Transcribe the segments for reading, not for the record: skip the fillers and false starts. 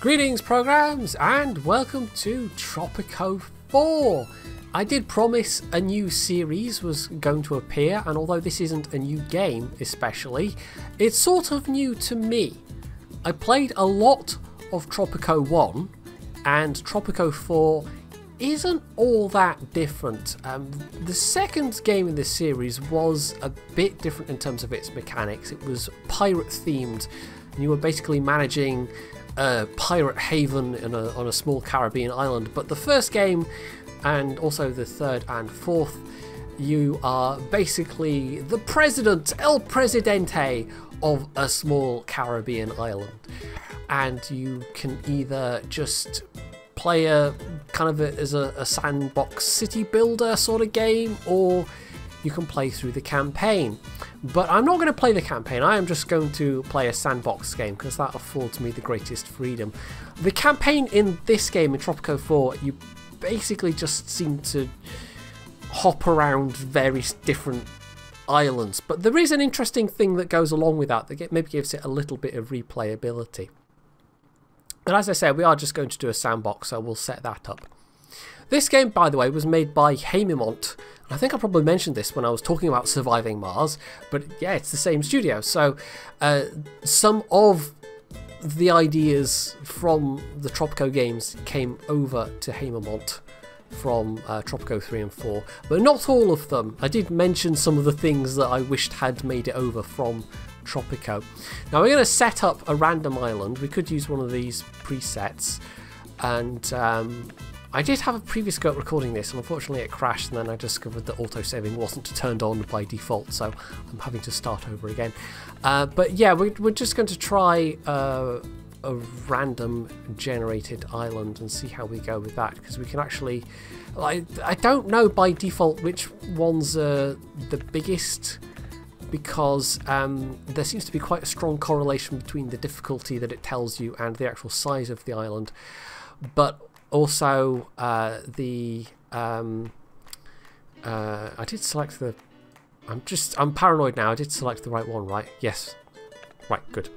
Greetings programs and welcome to Tropico 4. I did promise a new series was going to appear, and although this isn't a new game especially, it's sort of new to me. I played a lot of Tropico 1 and Tropico 4 isn't all that different. The second game in this series was a bit different in terms of its mechanics. It was pirate themed and you were basically managing a pirate haven on a small Caribbean island, but the first game and also the third and fourth, you are basically the president, El Presidente of a small Caribbean island, and you can either just play as a sandbox city builder sort of game, or you can play through the campaign. But I'm not going to play the campaign, I am just going to play a sandbox game because that affords me the greatest freedom. The campaign in this game, in Tropico 4, you basically just seem to hop around various different islands, but there is an interesting thing that goes along with that maybe gives it a little bit of replayability. And as I said, we are just going to do a sandbox, so we'll set that up. This game, by the way, was made by Haemimont. I think I probably mentioned this when I was talking about Surviving Mars, but yeah, it's the same studio. So some of the ideas from the Tropico games came over to Haemimont from Tropico 3 and 4, but not all of them. I did mention some of the things that I wished had made it over from Tropico. Now we're going to set up a random island. We could use one of these presets, and I did have a previous go at recording this, and unfortunately it crashed, and then I discovered that autosaving wasn't turned on by default, so I'm having to start over again. But yeah, we're just going to try a random generated island and see how we go with that, because we can actually, I don't know by default which ones are the biggest, because there seems to be quite a strong correlation between the difficulty that it tells you and the actual size of the island. But also I did select the, I'm paranoid now, I did select the right one, right? Yes. Right, good.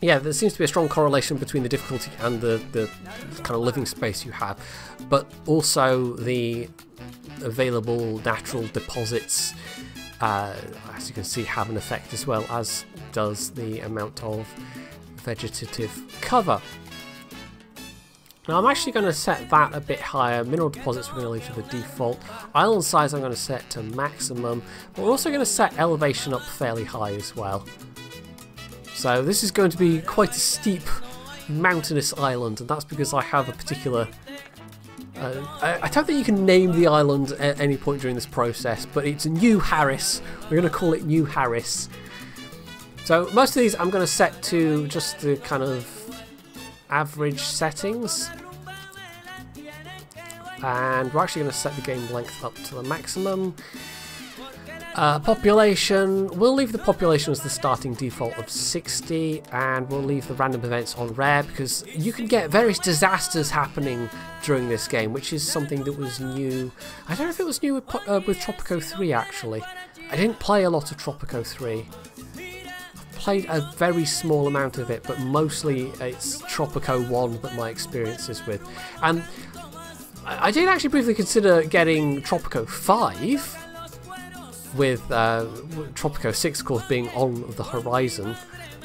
Yeah, there seems to be a strong correlation between the difficulty and the kind of living space you have, but also the available natural deposits, as you can see, have an effect, as well as does the amount of vegetative cover. Now I'm actually going to set that a bit higher. Mineral deposits we're going to leave to the default. Island size I'm going to set to maximum, but we're also going to set elevation up fairly high as well. So this is going to be quite a steep mountainous island, and that's because I have a particular... I don't think you can name the island at any point during this process, but it's New Harris. We're going to call it New Harris. So most of these I'm going to set to just the kind of average settings, and we're actually going to set the game length up to the maximum. Population, we'll leave the population as the starting default of 60, and we'll leave the random events on rare, because you can get various disasters happening during this game, which is something that was new. I don't know if it was new with Tropico 3 actually. I didn't play a lot of Tropico 3. Played a very small amount of it, but mostly it's Tropico 1 that my experience is with. And I did actually briefly consider getting Tropico 5, with Tropico 6 of course being on the horizon,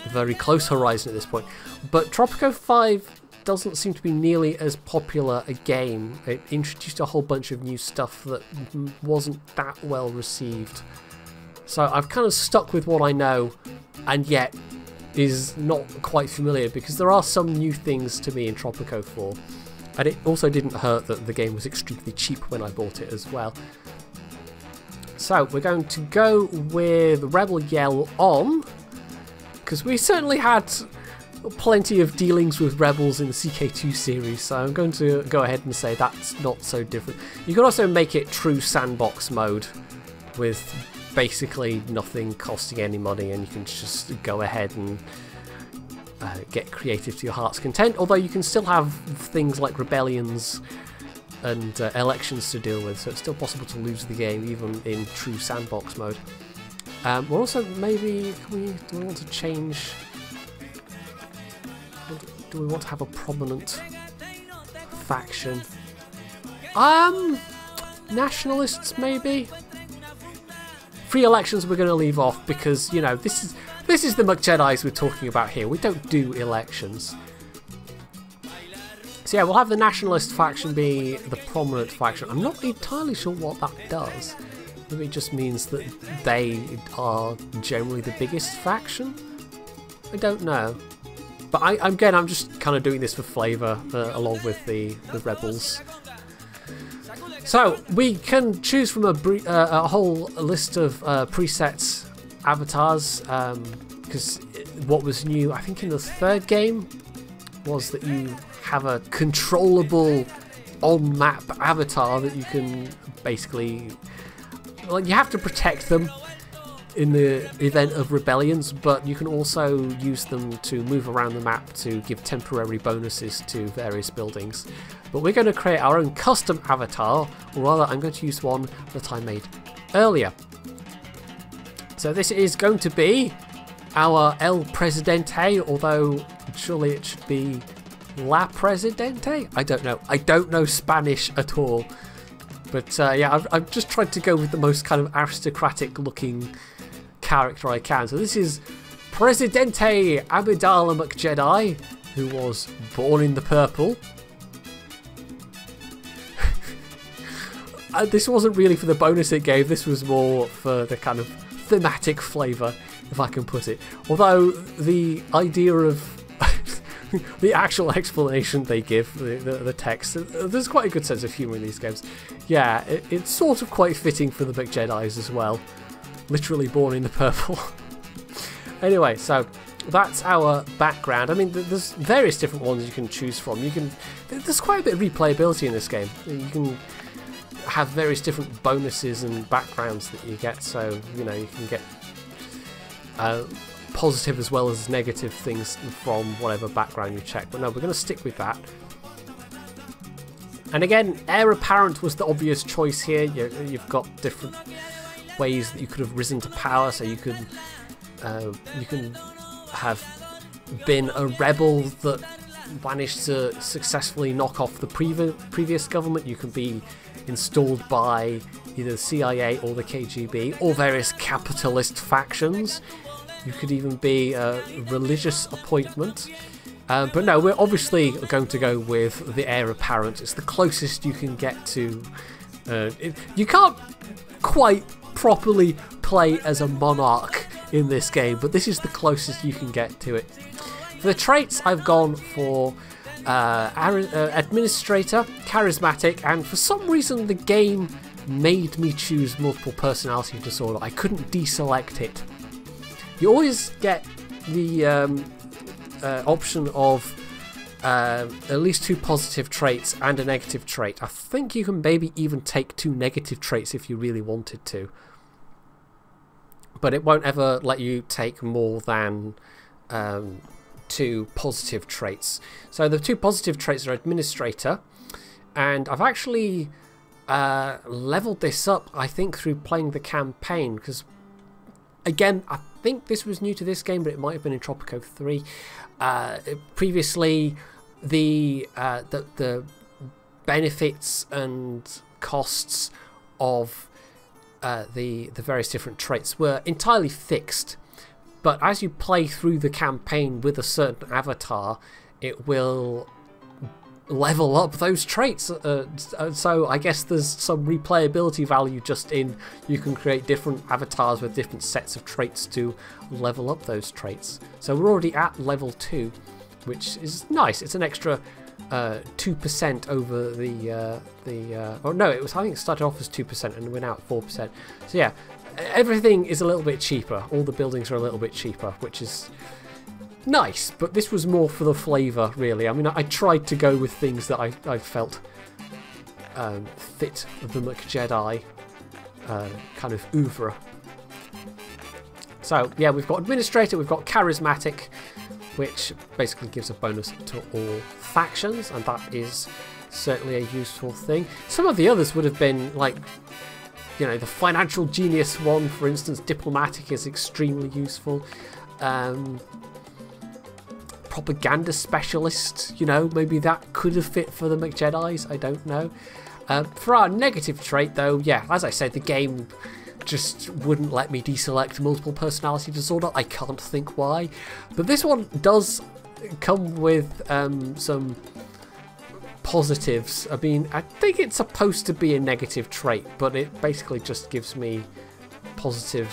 a very close horizon at this point. But Tropico 5 doesn't seem to be nearly as popular a game. It introduced a whole bunch of new stuff that wasn't that well received. So I've kind of stuck with what I know, and yet is not quite familiar, because there are some new things to me in Tropico 4. And it also didn't hurt that the game was extremely cheap when I bought it as well. So we're going to go with Rebel Yell on, because we certainly had plenty of dealings with rebels in the CK2 series, so I'm going to go ahead and say that's not so different. You can also make it true sandbox mode with basically nothing costing any money, and you can just go ahead and get creative to your heart's content, although you can still have things like rebellions and elections to deal with, so it's still possible to lose the game even in true sandbox mode. We're also maybe, do we want to change do we want to have a prominent faction? Nationalists maybe? Free elections we're going to leave off because, you know, this is the MacJedis we're talking about here. We don't do elections. So yeah, we'll have the nationalist faction be the prominent faction. I'm not entirely sure what that does. Maybe it just means that they are generally the biggest faction? I don't know. But I'm just kind of doing this for flavour, along with the rebels. So, we can choose from a whole list of presets avatars, because what was new, I think in the third game, was that you have a controllable on-map avatar that you can basically... Well, you have to protect them in the event of rebellions, but you can also use them to move around the map to give temporary bonuses to various buildings. But we're going to create our own custom avatar, or rather I'm going to use one that I made earlier. So this is going to be our El Presidente, although surely it should be La Presidente? I don't know. I don't know Spanish at all. But yeah, I've just tried to go with the most kind of aristocratic looking character I can. So this is Presidente Amidala MacJedi, who was born in the purple. This wasn't really for the bonus it gave, this was more for the kind of thematic flavour, if I can put it. Although the idea of the actual explanation they give, the text, there's quite a good sense of humour in these games. Yeah, it's sort of quite fitting for the MacJedis as well. Literally born in the purple. Anyway, so that's our background. I mean, there's various different ones you can choose from. There's quite a bit of replayability in this game. You can have various different bonuses and backgrounds that you get, so you know, you can get positive as well as negative things from whatever background you check. But no, we're going to stick with that. And again, heir apparent was the obvious choice here. You've got different ways that you could have risen to power, so you can have been a rebel that managed to successfully knock off the previous government. You can be installed by either the CIA or the KGB or various capitalist factions. You could even be a religious appointment. But no, we're obviously going to go with the heir apparent. It's the closest you can get to... you can't quite properly play as a monarch in this game, but this is the closest you can get to it. For the traits, I've gone for administrator, charismatic, and for some reason the game made me choose multiple personality disorder. I couldn't deselect it. You always get the option of at least 2 positive traits and a negative trait. I think you can maybe even take 2 negative traits if you really wanted to. But it won't ever let you take more than 2 positive traits. So the 2 positive traits are administrator, and I've actually leveled this up, I think, through playing the campaign, because again, I think this was new to this game, but it might have been in Tropico 3. Previously, the benefits and costs of the various different traits were entirely fixed, but as you play through the campaign with a certain avatar, it will level up those traits. So I guess there's some replayability value just in you can create different avatars with different sets of traits to level up those traits. So we're already at level 2, which is nice. It's an extra 2% over or no, it was, I think it started off as 2% and we're now at 4%. So yeah, everything is a little bit cheaper. All the buildings are a little bit cheaper, which is nice, but this was more for the flavour, really. I mean, I tried to go with things that I felt fit the MacJedi kind of oeuvre. So yeah, we've got administrator, we've got charismatic, which basically gives a bonus to all factions, and that is certainly a useful thing. Some of the others would have been like, you know, the financial genius one, for instance. Diplomatic is extremely useful. propaganda specialist. You know, maybe that could have fit for the MacJedis. I don't know. For our negative trait, though, yeah, as I said, the game just wouldn't let me deselect multiple personality disorder. I can't think why. But this one does come with some positives. I mean, I think it's supposed to be a negative trait, but it basically just gives me positive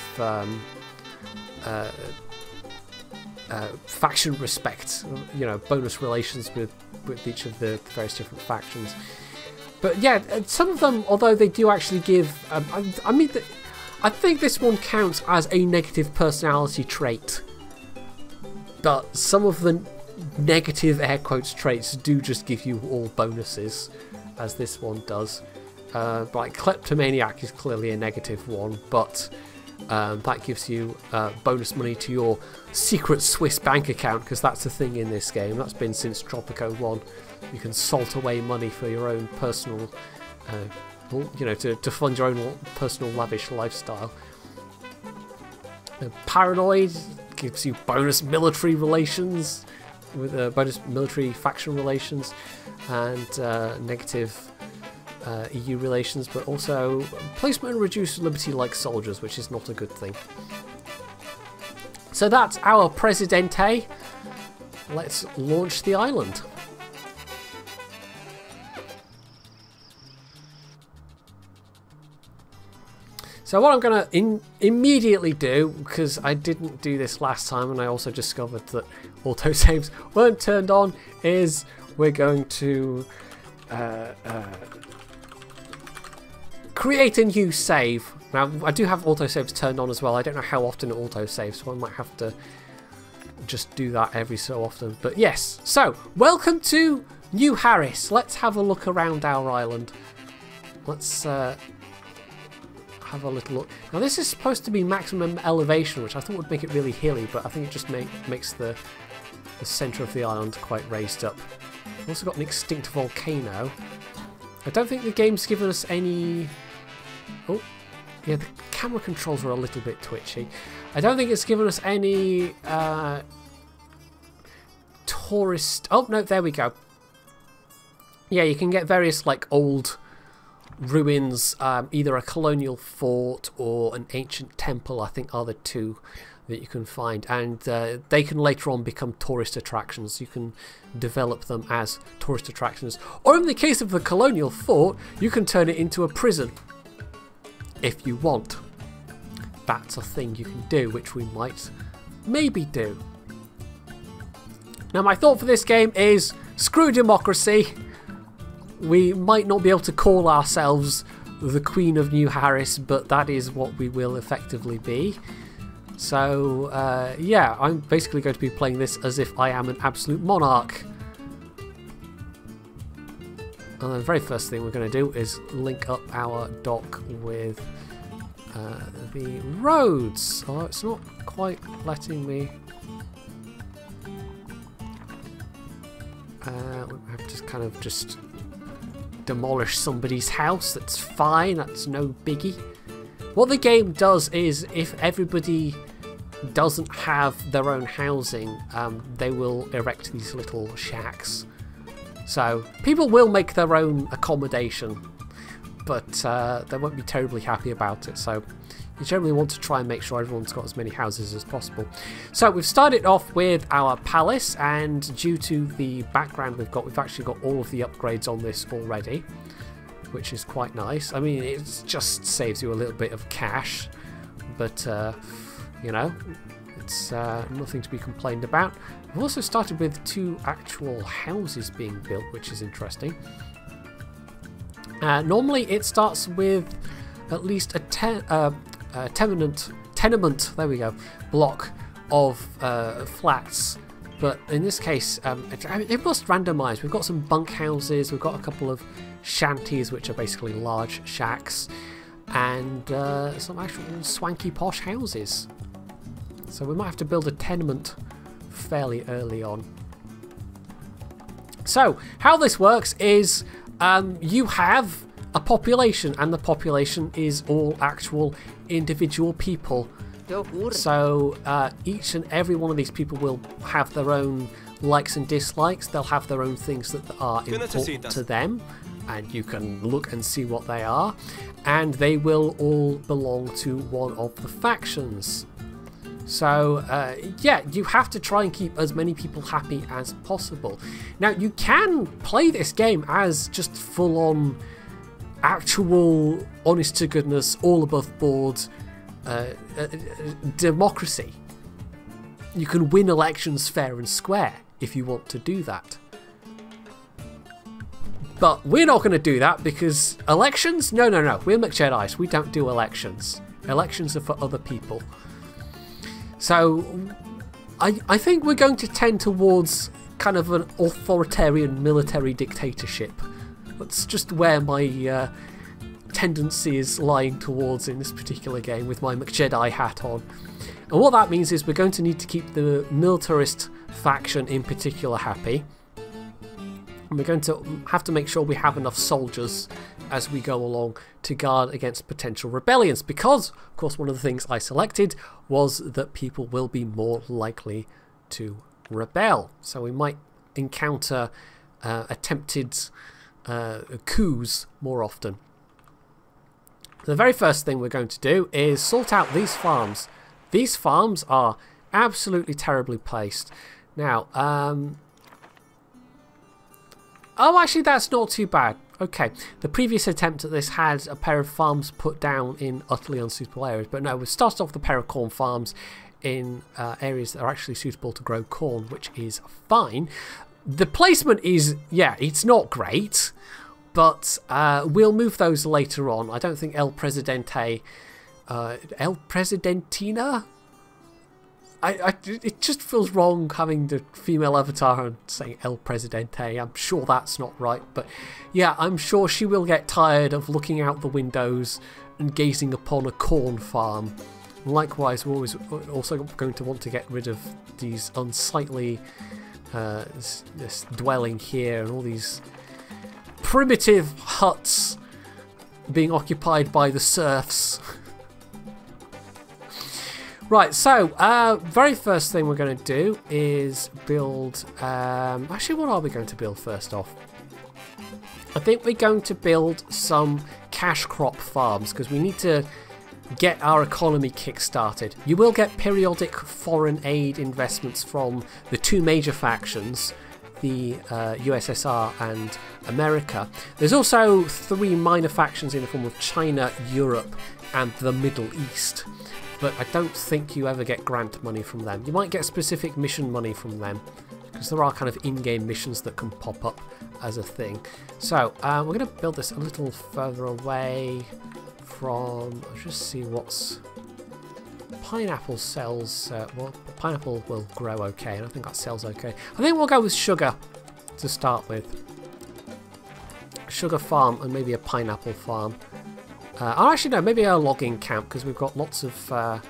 faction respect, you know, bonus relations with each of the various different factions. But yeah, some of them, although they do actually give, I mean, I think this one counts as a negative personality trait, but some of the negative air quotes traits do just give you all bonuses, as this one does. Like kleptomaniac is clearly a negative one, but that gives you bonus money to your secret Swiss bank account, because that's a thing in this game. That's been since Tropico 1. You can salt away money for your own personal, you know, to fund your own personal lavish lifestyle. Paranoid gives you bonus military relations, with bonus military faction relations, and negative EU relations, but also placement and reduced liberty like soldiers, which is not a good thing. So that's our Presidente. Let's launch the island. So what I'm going to immediately do, because I didn't do this last time and I also discovered that autosaves weren't turned on, is we're going to create a new save. Now, I do have autosaves turned on as well. I don't know how often it autosaves, so I might have to just do that every so often. But yes, so welcome to New Harris. Let's have a look around our island. Let's have a little look. Now this is supposed to be maximum elevation, which I thought would make it really hilly, but I think it just makes the centre of the island quite raised up. We've also got an extinct volcano. I don't think the game's given us any... Oh, yeah, the camera controls are a little bit twitchy. I don't think it's given us any tourist... Oh, no, there we go. Yeah, you can get various, like, old ruins, either a colonial fort or an ancient temple, I think are the two that you can find, and they can later on become tourist attractions. You can develop them as tourist attractions, or in the case of the colonial fort, you can turn it into a prison if you want. That's a thing you can do, which we might maybe do. Now my thought for this game is screw democracy. We might not be able to call ourselves the Queen of New Harris, but that is what we will effectively be. So, yeah, I'm basically going to be playing this as if I am an absolute monarch. And the very first thing we're going to do is link up our dock with the roads. Oh, it's not quite letting me... we have to kind of just demolish somebody's house. That's fine, that's no biggie. What the game does is, if everybody doesn't have their own housing, they will erect these little shacks. So people will make their own accommodation, but they won't be terribly happy about it. So you generally want to try and make sure everyone's got as many houses as possible. So we've started off with our palace, and due to the background we've actually got all of the upgrades on this already, which is quite nice. I mean, it just saves you a little bit of cash, but you know, it's nothing to be complained about. We've also started with 2 actual houses being built, which is interesting. Normally it starts with at least a tenement, there we go, block of flats, but in this case it must randomise. We've got some bunk houses, we've got a couple of shanties, which are basically large shacks, and some actual swanky posh houses. So we might have to build a tenement fairly early on. So how this works is you have a population, and the population is all actual individual people. So each and every one of these people will have their own likes and dislikes. They'll have their own things that are important to them, and you can look and see what they are, and they will all belong to one of the factions. So yeah, you have to try and keep as many people happy as possible. Now, you can play this game as just full-on actual honest to goodness all above board democracy. You can win elections fair and square if you want to do that. But we're not going to do that, because elections? No. We're MacJedi's. We don't do elections. Elections are for other people. So I think we're going to tend towards kind of an authoritarian military dictatorship. That's just where my tendency is lying towards in this particular game, with my MacJedi hat on. And what that means is we're going to need to keep the militarist faction in particular happy. And we're going to have to make sure we have enough soldiers as we go along to guard against potential rebellions, because, of course, one of the things I selected was that people will be more likely to rebel. So we might encounter attempted coups more often. The very first thing we're going to do is sort out these farms. These farms are absolutely terribly placed. Now, oh, actually, that's not too bad. Okay, the previous attempt at this had a pair of farms put down in utterly unsuitable areas, but no, we've started off with a pair of corn farms in areas that are actually suitable to grow corn, which is fine. The placement is, yeah, it's not great, but we'll move those later on. I don't think El Presidente, El Presidentina? It just feels wrong having the female avatar and saying El Presidente. I'm sure that's not right, but yeah, I'm sure she will get tired of looking out the windows and gazing upon a corn farm. Likewise, we're always also going to want to get rid of these unsightly this dwelling here and all these primitive huts being occupied by the serfs. Right, so very first thing we're going to do is build, actually, what are we going to build first off? I think we're going to build some cash crop farms, because we need to get our economy kick-started. You will get periodic foreign aid investments from the two major factions, the USSR and America. There's also three minor factions in the form of China, Europe and the Middle East. But I don't think you ever get grant money from them. You might get specific mission money from them, because there are kind of in-game missions that can pop up as a thing. So we're going to build this a little further away from, let's just see what's, pineapple sells, well, pineapple will grow okay, and I think that sells okay. I think we'll go with sugar to start with. Sugar farm and maybe a pineapple farm. Oh, actually no, maybe a logging camp, because we've got lots of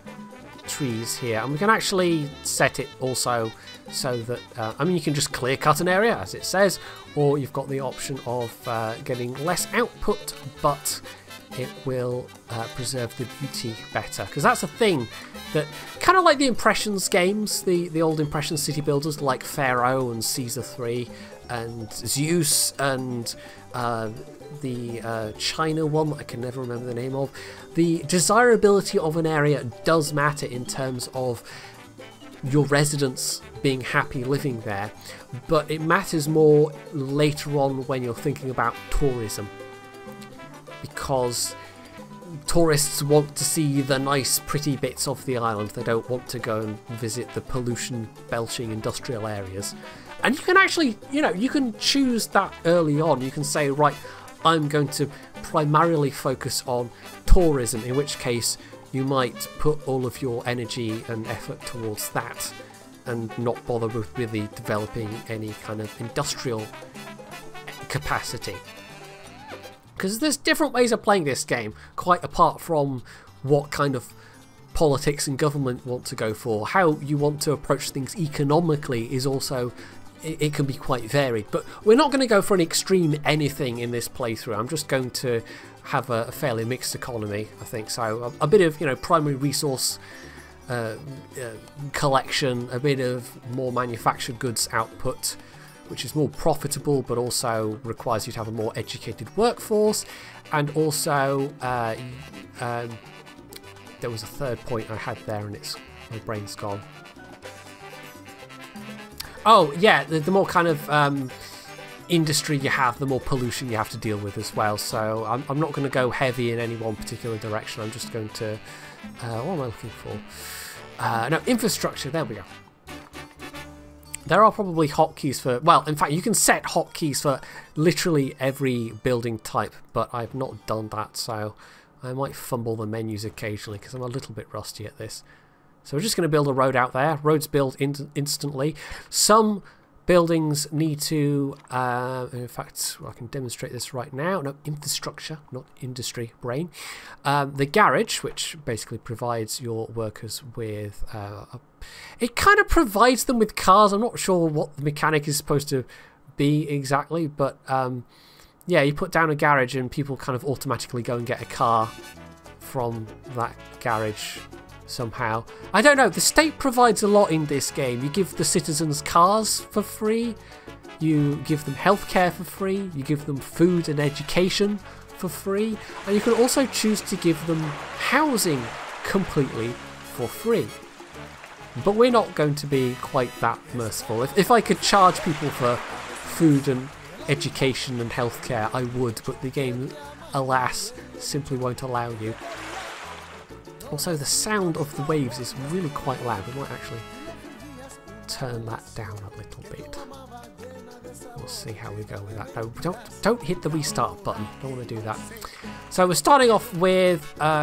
trees here, and we can actually set it also so that I mean, you can just clear cut an area as it says, or you've got the option of getting less output, but it will preserve the beauty better, because that's a thing that kind of like the Impressions games, the old Impressions city builders like Pharaoh and Caesar 3 and Zeus and the China one I can never remember the name of. The desirability of an area does matter in terms of your residents being happy living there, but it matters more later on when you're thinking about tourism, because tourists want to see the nice pretty bits of the island. They don't want to go and visit the pollution belching industrial areas. And you can actually, you know, you can choose that early on. You can say, right, I'm going to primarily focus on tourism, in which case you might put all of your energy and effort towards that and not bother with really developing any kind of industrial capacity. Because there's different ways of playing this game, quite apart from what kind of politics and government want to go for. How you want to approach things economically is also, it can be quite varied. But we're not going to go for an extreme anything in this playthrough. I'm just going to have a fairly mixed economy, I think. So a bit of, you know, primary resource collection, a bit of more manufactured goods output, which is more profitable but also requires you to have a more educated workforce. And also there was a third point I had there and my brain's gone. Oh yeah, the more kind of industry you have, the more pollution you have to deal with as well. So I'm not going to go heavy in any one particular direction. I'm just going to what am I looking for? No, infrastructure. There we go. There are probably hotkeys for, well, in fact, you can set hotkeys for literally every building type, but I've not done that, so I might fumble the menus occasionally because I'm a little bit rusty at this. So we're just going to build a road out there. Roads build instantly. Some buildings need to, in fact, I can demonstrate this right now. No, infrastructure, not industry, brain. The garage, which basically provides your workers with, it kind of provides them with cars. I'm not sure what the mechanic is supposed to be exactly, but yeah, you put down a garage and people kind of automatically go and get a car from that garage somehow. I don't know, the state provides a lot in this game. You give the citizens cars for free, you give them healthcare for free, you give them food and education for free, and you can also choose to give them housing completely for free. But we're not going to be quite that merciful. If I could charge people for food and education and healthcare, I would, but the game, alas, simply won't allow you. Also, the sound of the waves is really quite loud. We might actually turn that down a little bit. We'll see how we go with that. No, don't hit the restart button. Don't want to do that. So we're starting off with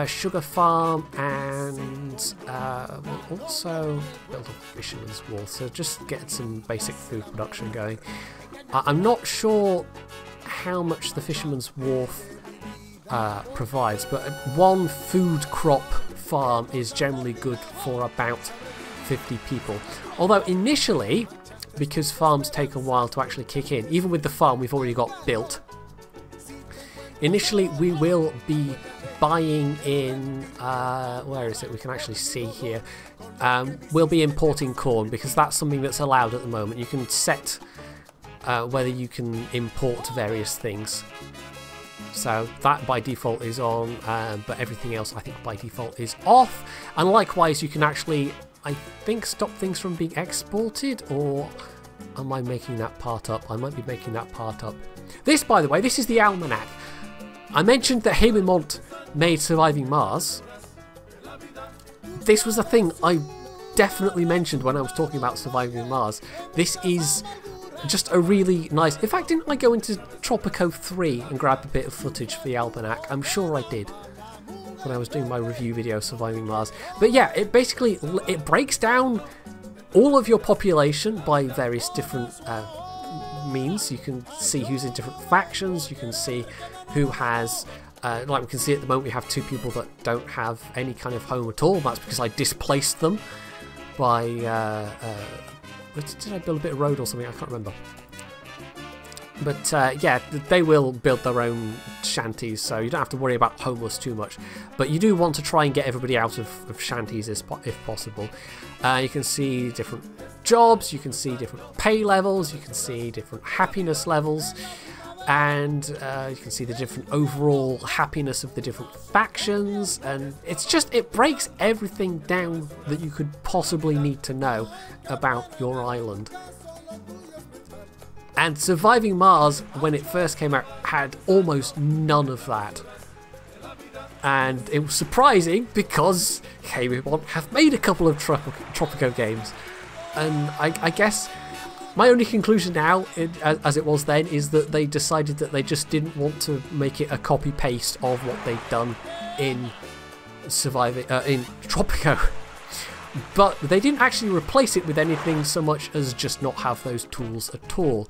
sugar farm, and we'll also build a fisherman's wharf. So just get some basic food production going. I'm not sure how much the fisherman's wharf provides, but one food crop farm is generally good for about 50 people. Although initially, because farms take a while to actually kick in, even with the farm we've already got built, initially we will be buying in, where is it? We can actually see here. We'll be importing corn because that's something that's allowed at the moment. You can set whether you can import various things. So that by default is on, but everything else I think by default is off. And likewise, you can actually, I think, stop things from being exported, or am I making that part up? I might be making that part up. This, by the way, this is the almanac. I mentioned that Haemimont made Surviving Mars. This was a thing I definitely mentioned when I was talking about Surviving Mars. This is just a really nice... In fact, didn't I go into Tropico 3 and grab a bit of footage for the almanac? I'm sure I did when I was doing my review video of Surviving Mars. But yeah, it basically it breaks down all of your population by various different means. You can see who's in different factions. You can see who has... like we can see at the moment, we have 2 people that don't have any kind of home at all. That's because I displaced them by... did I build a bit of road or something? I can't remember. But yeah, they will build their own shanties, so you don't have to worry about homeless too much. But you do want to try and get everybody out of shanties if possible. You can see different jobs, you can see different pay levels, you can see different happiness levels, and you can see the different overall happiness of the different factions. And it's just, it breaks everything down that you could possibly need to know about your island. And Surviving Mars, when it first came out, had almost none of that. And it was surprising because Haemimont have made a couple of Tropico games. And I guess my only conclusion now, as it was then, is that they decided that they just didn't want to make it a copy-paste of what they'd done in in Tropico. But they didn't actually replace it with anything so much as just not have those tools at all.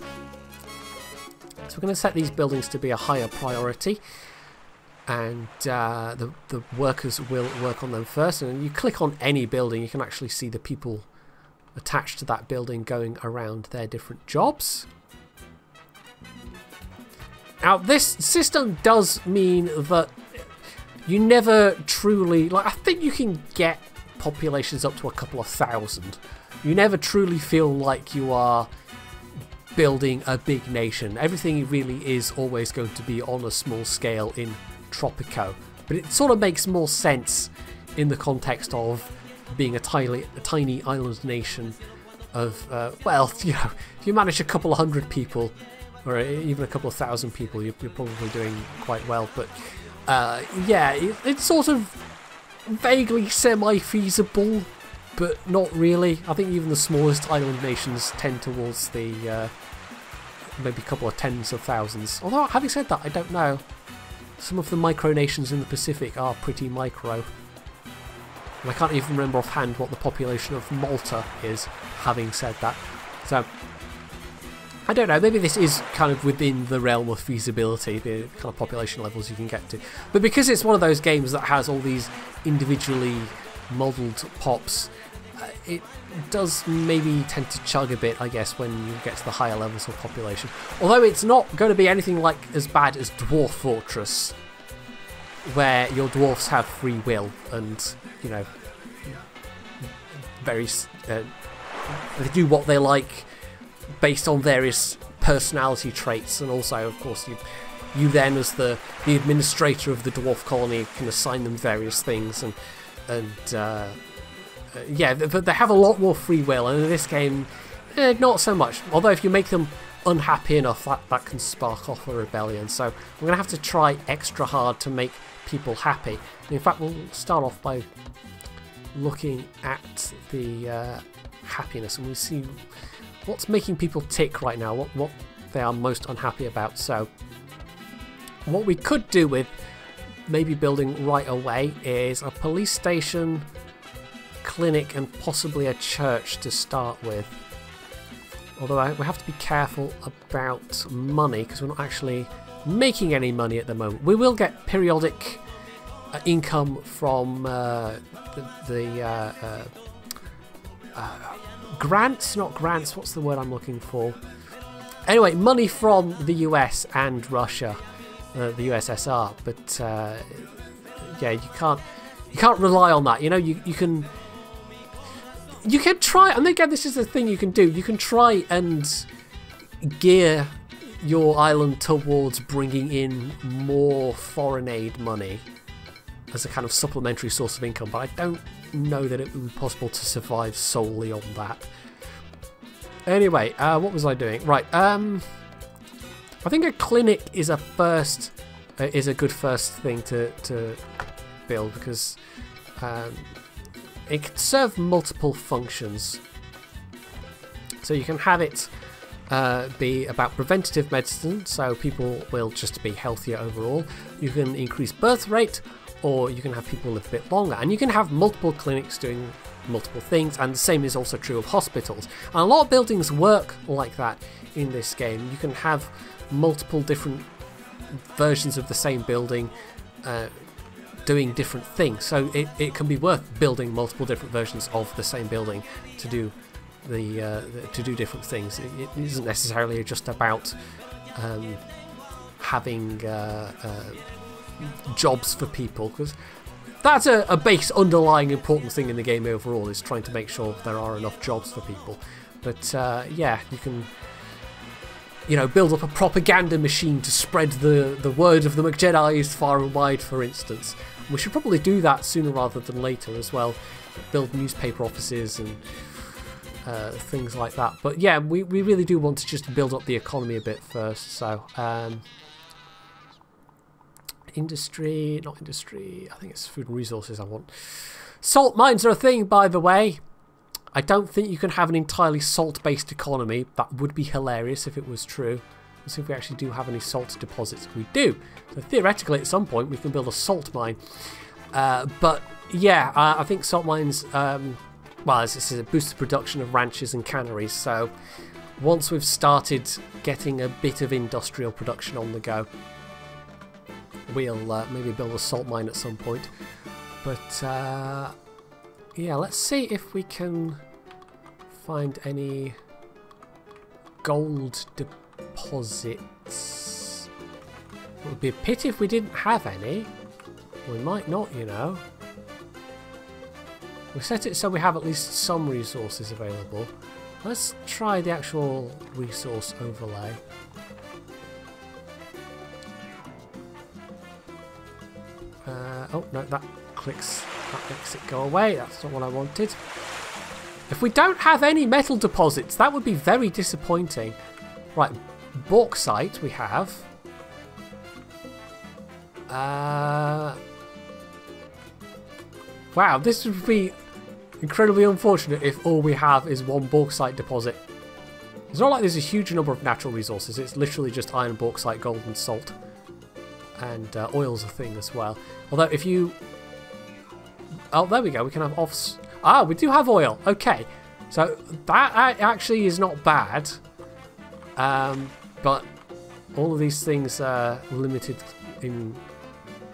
So we're going to set these buildings to be a higher priority, and the workers will work on them first. And you click on any building, you can actually see the people attached to that building going around their different jobs. Now this system does mean that you never truly, like, I think you can get populations up to a couple of thousand. You never truly feel like you are building a big nation. Everything really is always going to be on a small scale in Tropico. But it sort of makes more sense in the context of being a tiny island nation of, well, you know, if you manage a couple of hundred people, or even a couple of thousand people, you're probably doing quite well. But yeah, it's sort of vaguely semi-feasible, but not really. I think even the smallest island nations tend towards the maybe a couple of tens of thousands. Although, having said that, I don't know. Some of the micronations in the Pacific are pretty micro. And I can't even remember offhand what the population of Malta is, having said that. So, I don't know, maybe this is kind of within the realm of feasibility, the kind of population levels you can get to. But because it's one of those games that has all these individually modelled pops, it does maybe tend to chug a bit, I guess, when you get to the higher levels of population. Although it's not going to be anything like as bad as Dwarf Fortress, where your dwarfs have free will and, you know, they do what they like based on various personality traits, and also, of course, you then, as the administrator of the dwarf colony, can assign them various things, and yeah, but they have a lot more free will, and in this game, not so much. Although if you make them unhappy enough, that can spark off a rebellion. So I'm going to have to try extra hard to make people happy. And in fact, we'll start off by looking at the happiness, and we see what's making people tick right now, what they are most unhappy about. So what we could do with maybe building right away is a police station, clinic, and possibly a church to start with. Although we have to be careful about money, because we're not actually making any money at the moment. We will get periodic income from grants, not grants, what's the word I'm looking for? Anyway, money from the US and Russia, the USSR, but yeah, you can't rely on that. You know, you can try, and again, this is the thing you can do. You can try and gear your island towards bringing in more foreign aid money as a kind of supplementary source of income, but I don't know that it would be possible to survive solely on that. Anyway, what was I doing? Right, I think a clinic is a good first thing to build, because it can serve multiple functions. So you can have it be about preventative medicine, so people will just be healthier overall. You can increase birth rate, or you can have people live a bit longer, and you can have multiple clinics doing multiple things, and the same is also true of hospitals. And a lot of buildings work like that in this game. You can have multiple different versions of the same building doing different things, so it can be worth building multiple different versions of the same building to do different things. It isn't necessarily just about having jobs for people, because that's a base underlying important thing in the game overall, is trying to make sure there are enough jobs for people. But yeah, you can, you know, build up a propaganda machine to spread the word of the MacJedi far and wide, for instance. We should probably do that sooner rather than later as well. Build newspaper offices and things like that. But yeah, we really do want to just build up the economy a bit first. So industry, not industry, I think it's food and resources I want. Salt mines are a thing, by the way. I don't think you can have an entirely salt-based economy. That would be hilarious if it was true. Let's see if we actually do have any salt deposits. We do. So theoretically, at some point, we can build a salt mine. But yeah, I think salt mines, well, this is a boosted production of ranches and canneries. So once we've started getting a bit of industrial production on the go, we'll maybe build a salt mine at some point. But yeah, let's see if we can find any gold deposits. It would be a pity if we didn't have any. We might not, you know. We set it so we have at least some resources available. Let's try the actual resource overlay. Oh no, that makes it go away. That's not what I wanted. If we don't have any metal deposits, that would be very disappointing. Right, bauxite we have. Wow, this would be incredibly unfortunate if all we have is one bauxite deposit. It's not like there's a huge number of natural resources. It's literally just iron, bauxite, gold and salt. And oil's a thing as well. Although if you... Oh, there we go. We can have offs... Ah, we do have oil. Okay. So that actually is not bad. But all of these things are limited in...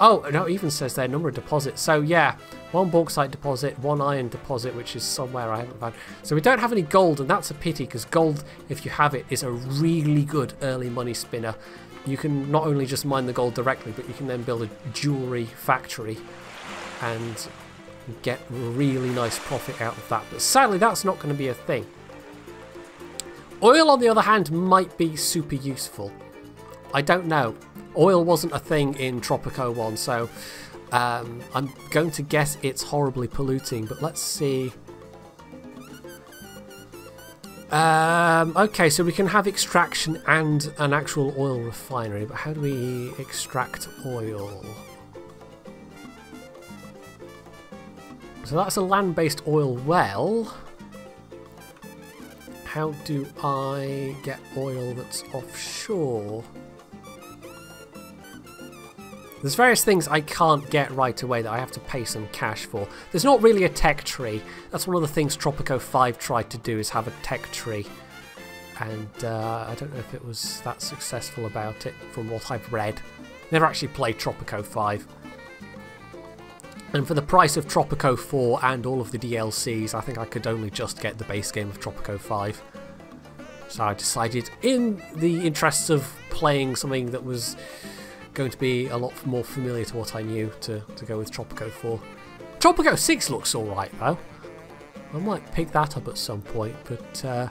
Oh, no, it even says their number of deposits. So yeah, one bauxite deposit, one iron deposit, which is somewhere I haven't found. So we don't have any gold, and that's a pity, because gold, if you have it, is a really good early money spinner. You can not only just mine the gold directly, but you can then build a jewellery factory and get really nice profit out of that. But sadly, that's not going to be a thing. Oil, on the other hand, might be super useful. I don't know. Oil wasn't a thing in Tropico 1, so I'm going to guess it's horribly polluting, but let's see. Okay, so we can have extraction and an actual oil refinery, but how do we extract oil? So that's a land-based oil well. How do I get oil that's offshore? There's various things I can't get right away that I have to pay some cash for. There's not really a tech tree. That's one of the things Tropico 5 tried to do, is have a tech tree. And I don't know if it was that successful about it, from what I've read. Never actually played Tropico 5. And for the price of Tropico 4 and all of the DLCs, I think I could only just get the base game of Tropico 5. So I decided, in the interests of playing something that was going to be a lot more familiar to what I knew, to go with Tropico 4. Tropico 6 looks alright though. I might pick that up at some point, but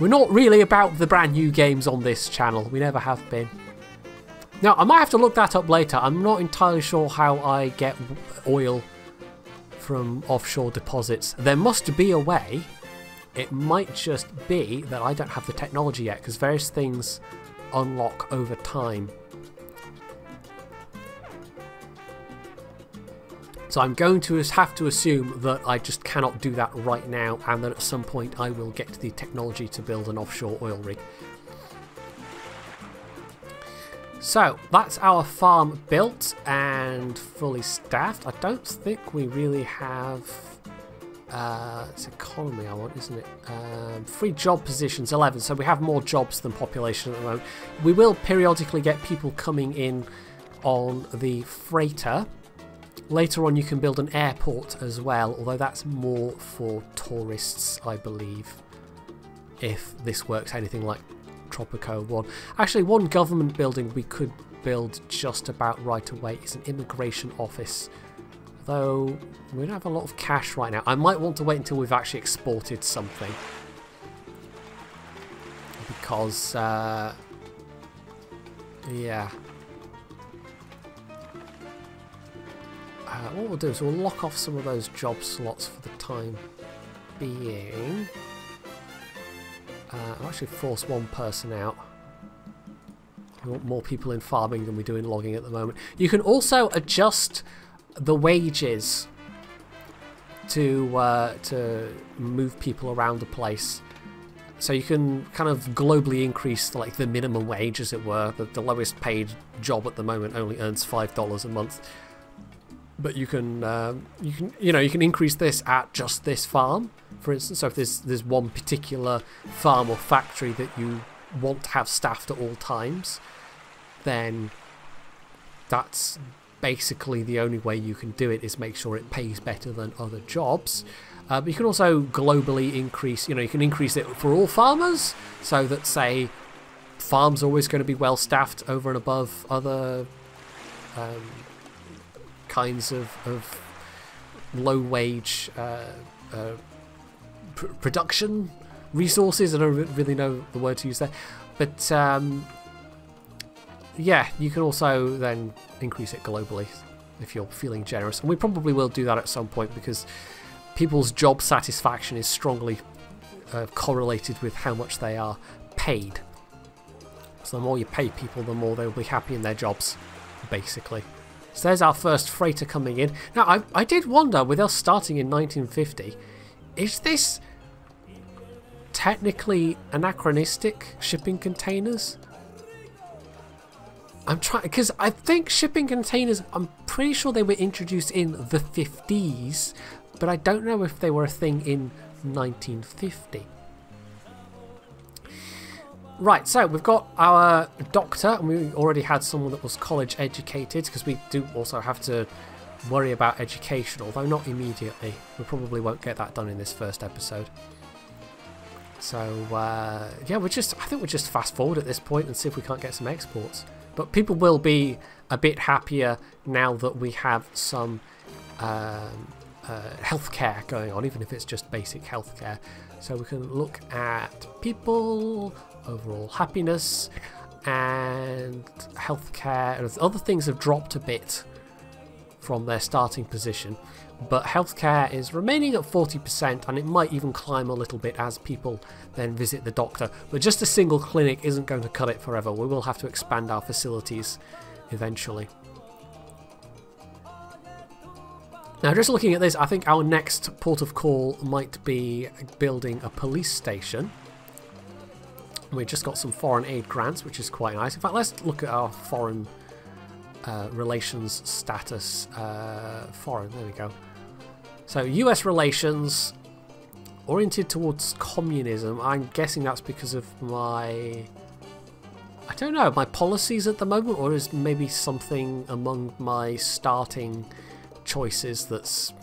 we're not really about the brand new games on this channel. We never have been. Now, I might have to look that up later. I'm not entirely sure how I get oil from offshore deposits. There must be a way. It might just be that I don't have the technology yet, because various things unlock over time. So I'm going to have to assume that I just cannot do that right now, and that at some point I will get the technology to build an offshore oil rig. So that's our farm built and fully staffed. I don't think we really have... it's economy I want, isn't it? Free job positions, 11. So we have more jobs than population at the moment. We will periodically get people coming in on the freighter. Later on you can build an airport as well, although that's more for tourists, I believe, if this works anything like Tropico 1. Actually, one government building we could build just about right away is an immigration office, though we don't have a lot of cash right now. I might want to wait until we've actually exported something, because yeah. What we'll do is we'll lock off some of those job slots for the time being. I'll actually force one person out. We want more people in farming than we do in logging at the moment. You can also adjust the wages to move people around the place. So you can kind of globally increase like the minimum wage, as it were. The lowest paid job at the moment only earns $5 a month. But you can increase this at just this farm, for instance. So if there's one particular farm or factory that you want to have staffed at all times, then that's basically the only way you can do it, is make sure it pays better than other jobs. But you can also globally increase, you can increase it for all farmers, so that, say, farms are always going to be well staffed over and above other kinds of low wage production resources. I don't really know the word to use there, but yeah, you can also then increase it globally if you're feeling generous, and we probably will do that at some point because people's job satisfaction is strongly correlated with how much they are paid. So the more you pay people, the more they'll be happy in their jobs, basically. So there's our first freighter coming in. Now, I did wonder, with us starting in 1950, is this technically anachronistic, shipping containers? I'm trying, because I think shipping containers, I'm pretty sure they were introduced in the 50s, but I don't know if they were a thing in 1950. Right, so we've got our doctor, and we already had someone that was college educated, because we do also have to worry about education, although not immediately. We probably won't get that done in this first episode. So, yeah, I think we'll just fast forward at this point and see if we can't get some exports. But people will be a bit happier now that we have some healthcare going on, even if it's just basic healthcare. So we can look at people, overall happiness, and healthcare. And other things have dropped a bit from their starting position, but healthcare is remaining at 40%, and it might even climb a little bit as people then visit the doctor. But just a single clinic isn't going to cut it forever. We will have to expand our facilities eventually. Now, just looking at this, I think our next port of call might be building a police station. We've just got some foreign aid grants, which is quite nice. In fact, let's look at our foreign relations status. Foreign, there we go. So US relations oriented towards communism. I'm guessing that's because of my, I don't know, my policies at the moment, or is maybe something among my starting choices that's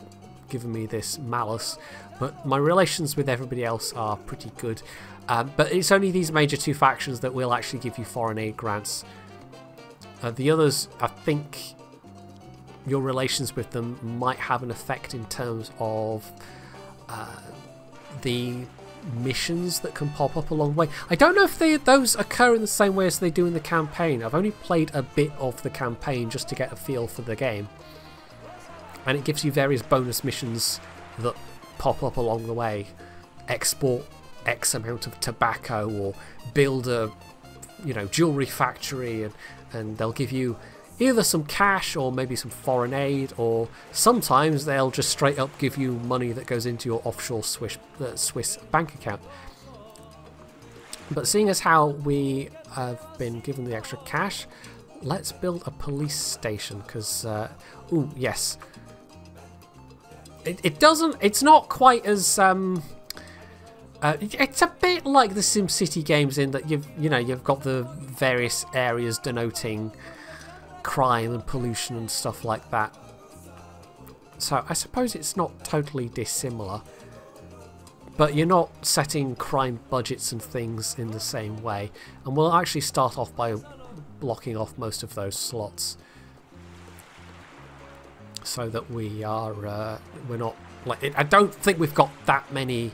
given me this malice. But my relations with everybody else are pretty good. But it's only these major two factions that will actually give you foreign aid grants. The others, I think your relations with them might have an effect in terms of the missions that can pop up along the way. I don't know if those occur in the same way as they do in the campaign. I've only played a bit of the campaign just to get a feel for the game. And it gives you various bonus missions that pop up along the way. Export X amount of tobacco, or build a, you know, jewelry factory, and they'll give you either some cash or maybe some foreign aid, or sometimes they'll just straight up give you money that goes into your offshore Swiss bank account. But seeing as how we have been given the extra cash, let's build a police station, because ooh, yes, it's not quite as it's a bit like the SimCity games in that you've got the various areas denoting crime and pollution and stuff like that. So I suppose it's not totally dissimilar, but you're not setting crime budgets and things in the same way. And we'll actually start off by blocking off most of those slots, so that we are we're not like, I don't think we've got that many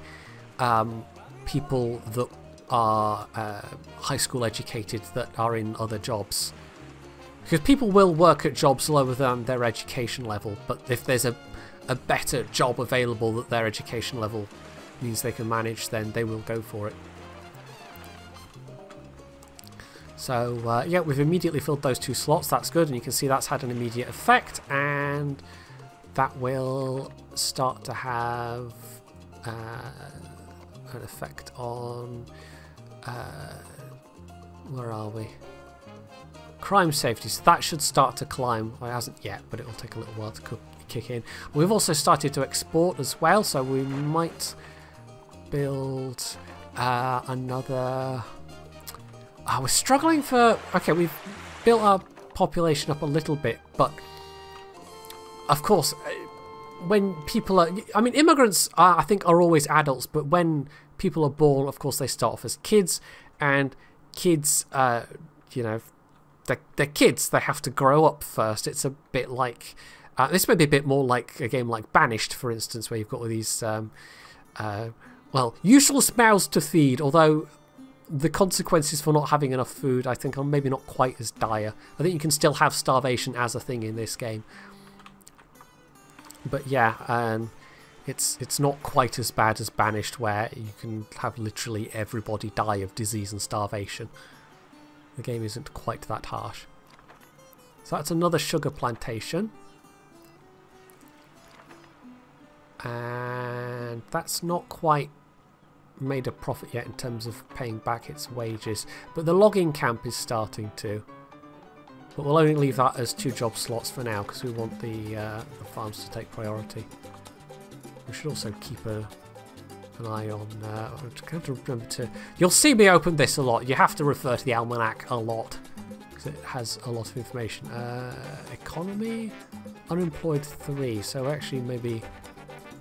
people that are high school educated that are in other jobs, because people will work at jobs lower than their education level, but if there's a better job available that their education level means they can manage, then they will go for it. So yeah, we've immediately filled those two slots. That's good, and you can see that's had an immediate effect, and that will start to have an effect on where are we? Crime safety. So that should start to climb. Well, it hasn't yet, but it will take a little while to kick in. We've also started to export as well, so we might build another. We're struggling for. Okay, we've built our population up a little bit, but of course, when people are, I mean, immigrants I think are always adults, but when people are born, of course, they start off as kids, and kids, you know, they're kids. They have to grow up first. It's a bit like This may be a bit more like a game like Banished, for instance, where you've got all these, well, useless mouths to feed, although the consequences for not having enough food, I think, are maybe not quite as dire. I think you can still have starvation as a thing in this game. But yeah, it's not quite as bad as Banished, where you can have literally everybody die of disease and starvation. The game isn't quite that harsh. So that's another sugar plantation. And that's not quite made a profit yet in terms of paying back its wages, but the logging camp is starting to. But we'll only leave that as 2 job slots for now because we want the farms to take priority. We should also keep an eye on. I have to remember to. You'll see me open this a lot. You have to refer to the almanac a lot because it has a lot of information. Economy, unemployed 3. So actually maybe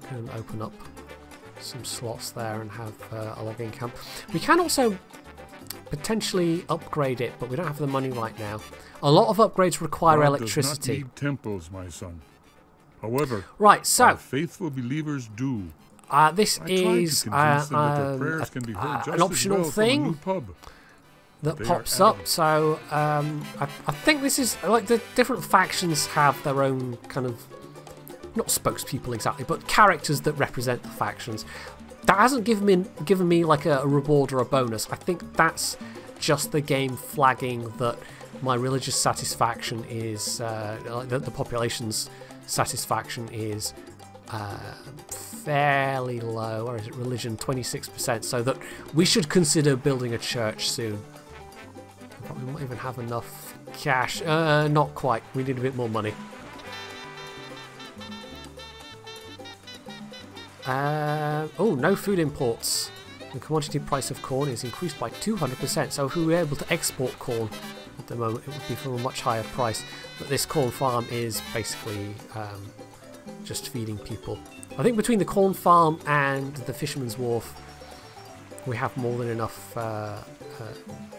can open up some slots there and have a logging camp. We can also potentially upgrade it, but we don't have the money right now. A lot of upgrades require electricity. Does not need temples, my son. However, right, so our faithful believers do. This is an optional thing that pops up. So I think this is like the different factions have their own kind of, not spokespeople exactly, but characters that represent the factions. That hasn't given me like a reward or a bonus. I think that's just the game flagging that my religious satisfaction is, the population's satisfaction is fairly low. Or is it religion? 26%. So that we should consider building a church soon. But we might even have enough cash. Not quite. We need a bit more money. Oh, no food imports. The commodity price of corn is increased by 200%. So if we were able to export corn at the moment, it would be for a much higher price. But this corn farm is basically just feeding people. I think between the corn farm and the fisherman's wharf, we have more than enough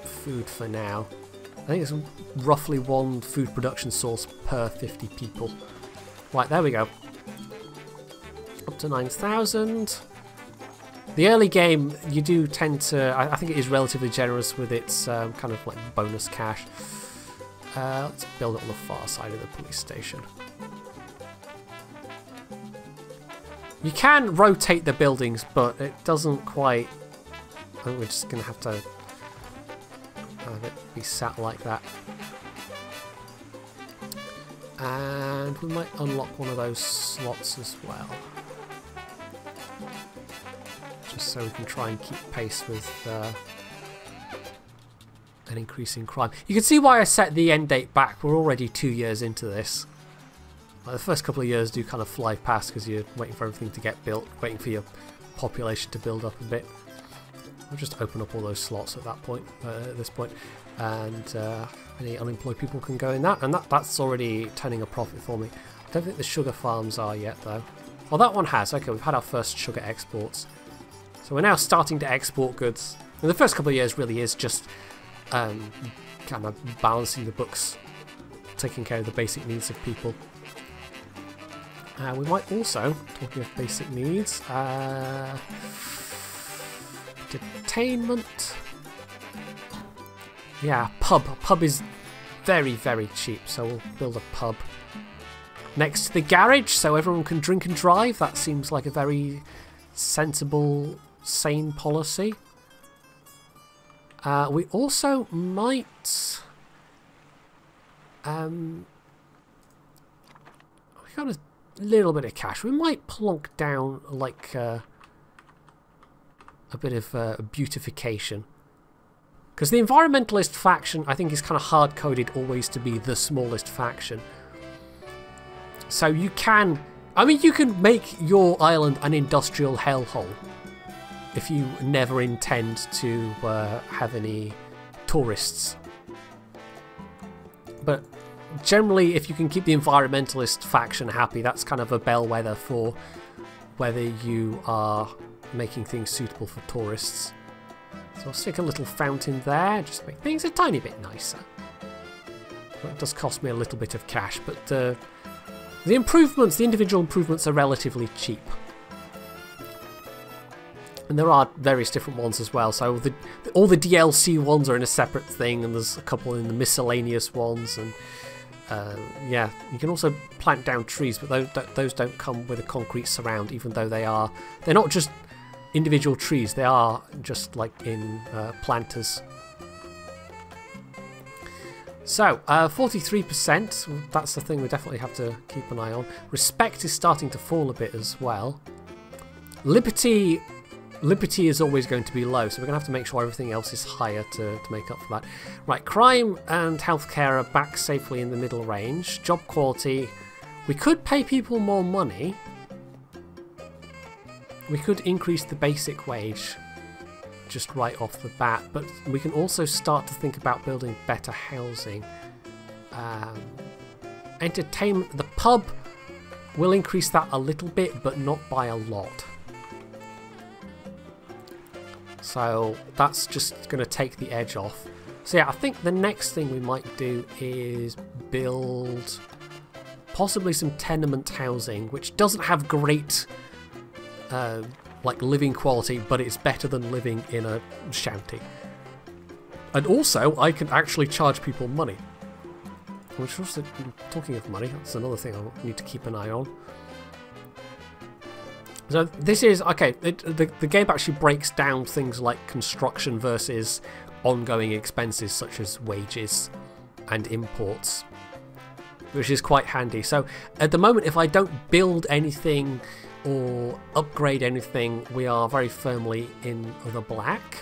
food for now. I think it's roughly 1 food production source per 50 people. Right, there we go. Up to 9,000. The early game, you do tend to, I think it is relatively generous with its kind of like bonus cash. Let's build it on the far side of the police station. You can rotate the buildings, but it doesn't quite. I think we're just going to have to have it be sat like that. And we might unlock one of those slots as well. Just so we can try and keep pace with an increase in crime. You can see why I set the end date back. We're already 2 years into this. Like, the first couple of years do kind of fly past because you're waiting for everything to get built, waiting for your population to build up a bit. I'll just open up all those slots at that point, at this point, and any unemployed people can go in that, and that's already turning a profit for me. I don't think the sugar farms are yet though. Well, that one has. Okay, we've had our first sugar exports, so we're now starting to export goods. And the first couple of years really is just kind of balancing the books, taking care of the basic needs of people. We might also, talking of basic needs, entertainment. Yeah, pub. Pub is very, very cheap, so we'll build a pub next to the garage so everyone can drink and drive. That seems like a very sensible, sane policy. We also might... we got a little bit of cash. We might plonk down like a bit of beautification. Because the environmentalist faction, I think, is kind of hard-coded always to be the smallest faction. So you can... I mean, you can make your island an industrial hellhole if you never intend to have any tourists. But generally, if you can keep the environmentalist faction happy, that's kind of a bellwether for whether you are making things suitable for tourists. So I'll stick a little fountain there, just to make things a tiny bit nicer. Well, it does cost me a little bit of cash, but the The improvements, the individual improvements are relatively cheap. And there are various different ones as well. So all the DLC ones are in a separate thing, and there's a couple in the miscellaneous ones. And yeah, you can also plant down trees, but those don't come with a concrete surround, even though they're not just individual trees. They are just like in planters. So, 43%, that's the thing we definitely have to keep an eye on. Respect is starting to fall a bit as well. Liberty is always going to be low, so we're going to have to make sure everything else is higher to make up for that. Right, crime and healthcare are back safely in the middle range. Job quality, we could pay people more money. We could increase the basic wage just right off the bat, but we can also start to think about building better housing. Entertainment, the pub will increase that a little bit, but not by a lot. So that's just going to take the edge off. So yeah, I think the next thing we might do is build possibly some tenement housing, which doesn't have great like living quality, but it's better than living in a shanty. And also, I can actually charge people money. Which also, talking of money, that's another thing I need to keep an eye on. So this is, okay, the game actually breaks down things like construction versus ongoing expenses such as wages and imports, which is quite handy. So at the moment, if I don't build anything or upgrade anything, we are very firmly in the black.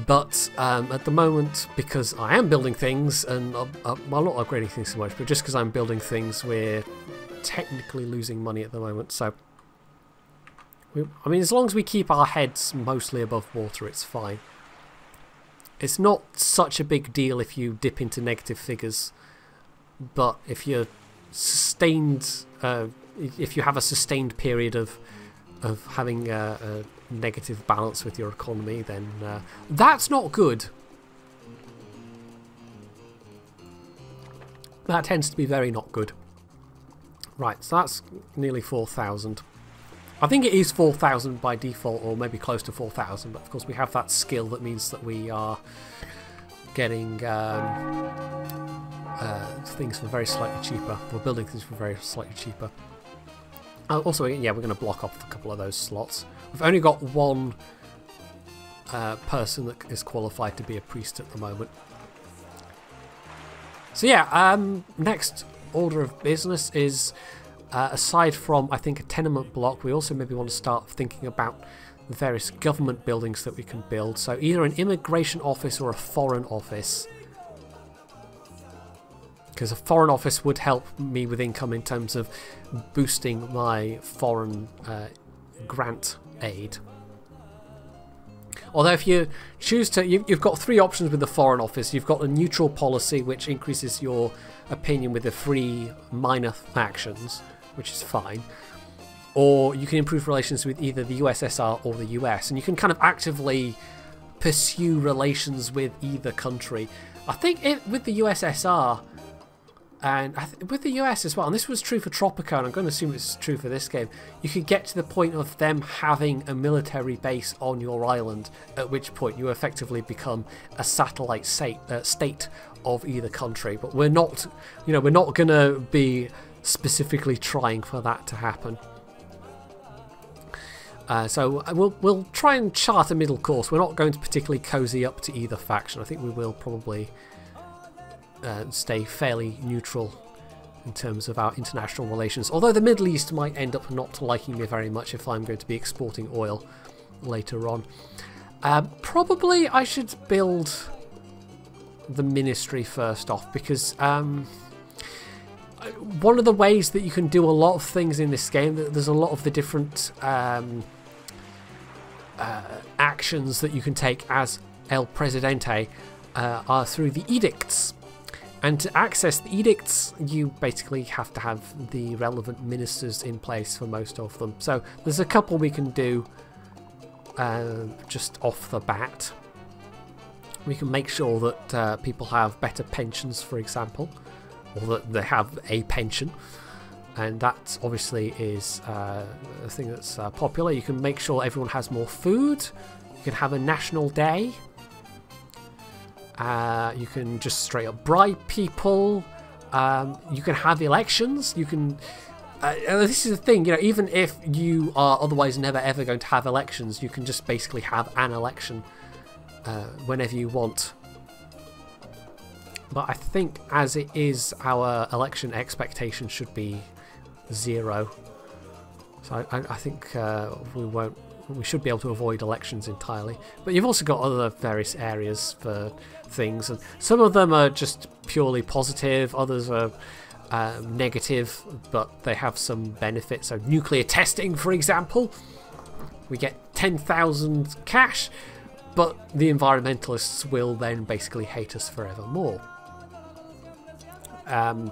But at the moment, because I am building things, and I'm not upgrading things so much, but just because I'm building things, we're technically losing money at the moment. So, I mean, as long as we keep our heads mostly above water, it's fine. It's not such a big deal if you dip into negative figures, but if you're sustained, if you have a sustained period of having a negative balance with your economy, then that's not good. That tends to be very not good. Right, so that's nearly 4,000. I think it is 4,000 by default, or maybe close to 4,000, but of course we have that skill that means that we are getting things for very slightly cheaper. We're building things for very slightly cheaper. Also, yeah, we're going to block off a couple of those slots. We've only got one person that is qualified to be a priest at the moment. So yeah, next order of business is, aside from, I think, a tenement block, we also maybe want to start thinking about the various government buildings that we can build. So either an immigration office or a foreign office. Because a foreign office would help me with income in terms of boosting my foreign grant aid. Although if you choose to, you've got three options with the foreign office. You've got a neutral policy, which increases your opinion with the three minor factions, which is fine. Or you can improve relations with either the USSR or the US, and you can kind of actively pursue relations with either country. I think with the USSR, and with the US as well, and this was true for Tropico, and I'm going to assume it's true for this game, you could get to the point of them having a military base on your island, at which point you effectively become a satellite state of either country. But we're not, we're not going to be specifically trying for that to happen. So we'll try and chart a middle course. We're not going to particularly cozy up to either faction. I think we will probably stay fairly neutral in terms of our international relations. Although the Middle East might end up not liking me very much if I'm going to be exporting oil later on. Probably I should build the ministry first off, because one of the ways that you can do a lot of things in this game, there's a lot of the different actions that you can take as El Presidente are through the edicts. And to access the edicts, you basically have to have the relevant ministers in place for most of them. So there's a couple we can do just off the bat. We can make sure that people have better pensions, for example, or that they have a pension. And that obviously is a thing that's popular. You can make sure everyone has more food. You can have a national day. You can just straight up bribe people. You can have elections. You can. This is the thing, you know. Even if you are otherwise never ever going to have elections, you can just basically have an election whenever you want. But I think, as it is, our election expectation should be 0. So I think we should be able to avoid elections entirely. But you've also got other various areas for things, and some of them are just purely positive, others are negative, but they have some benefits. So nuclear testing, for example, we get 10,000 cash, but the environmentalists will then basically hate us forevermore.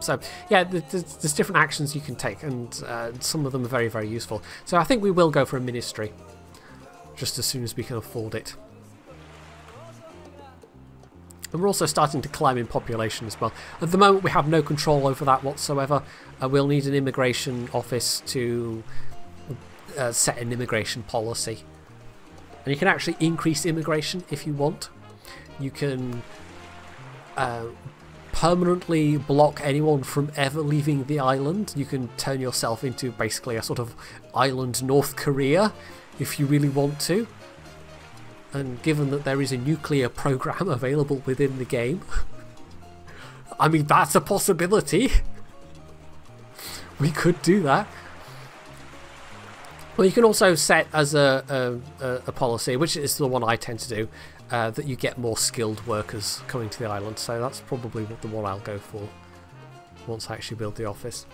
So yeah, there's different actions you can take, and some of them are very, very useful. So I think we will go for a ministry just as soon as we can afford it. And we're also starting to climb in population as well. At the moment we have no control over that whatsoever. We'll need an immigration office to set an immigration policy. And you can actually increase immigration if you want. You can permanently block anyone from ever leaving the island. You can turn yourself into basically a sort of island North Korea if you really want to. And given that there is a nuclear program available within the game, I mean, that's a possibility. We could do that. Well, you can also set as a policy, which is the one I tend to do, that you get more skilled workers coming to the island. So that's probably the one I'll go for once I actually build the office.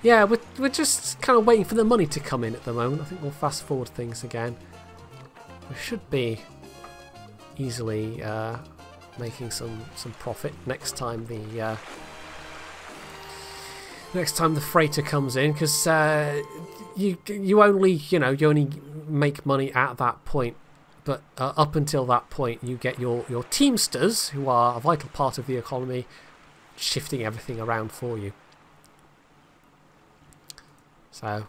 Yeah, we're just kind of waiting for the money to come in at the moment. I think we'll fast forward things again. We should be easily making some profit next time the freighter comes in, because you only make money at that point. But up until that point, you get your teamsters, who are a vital part of the economy, shifting everything around for you. So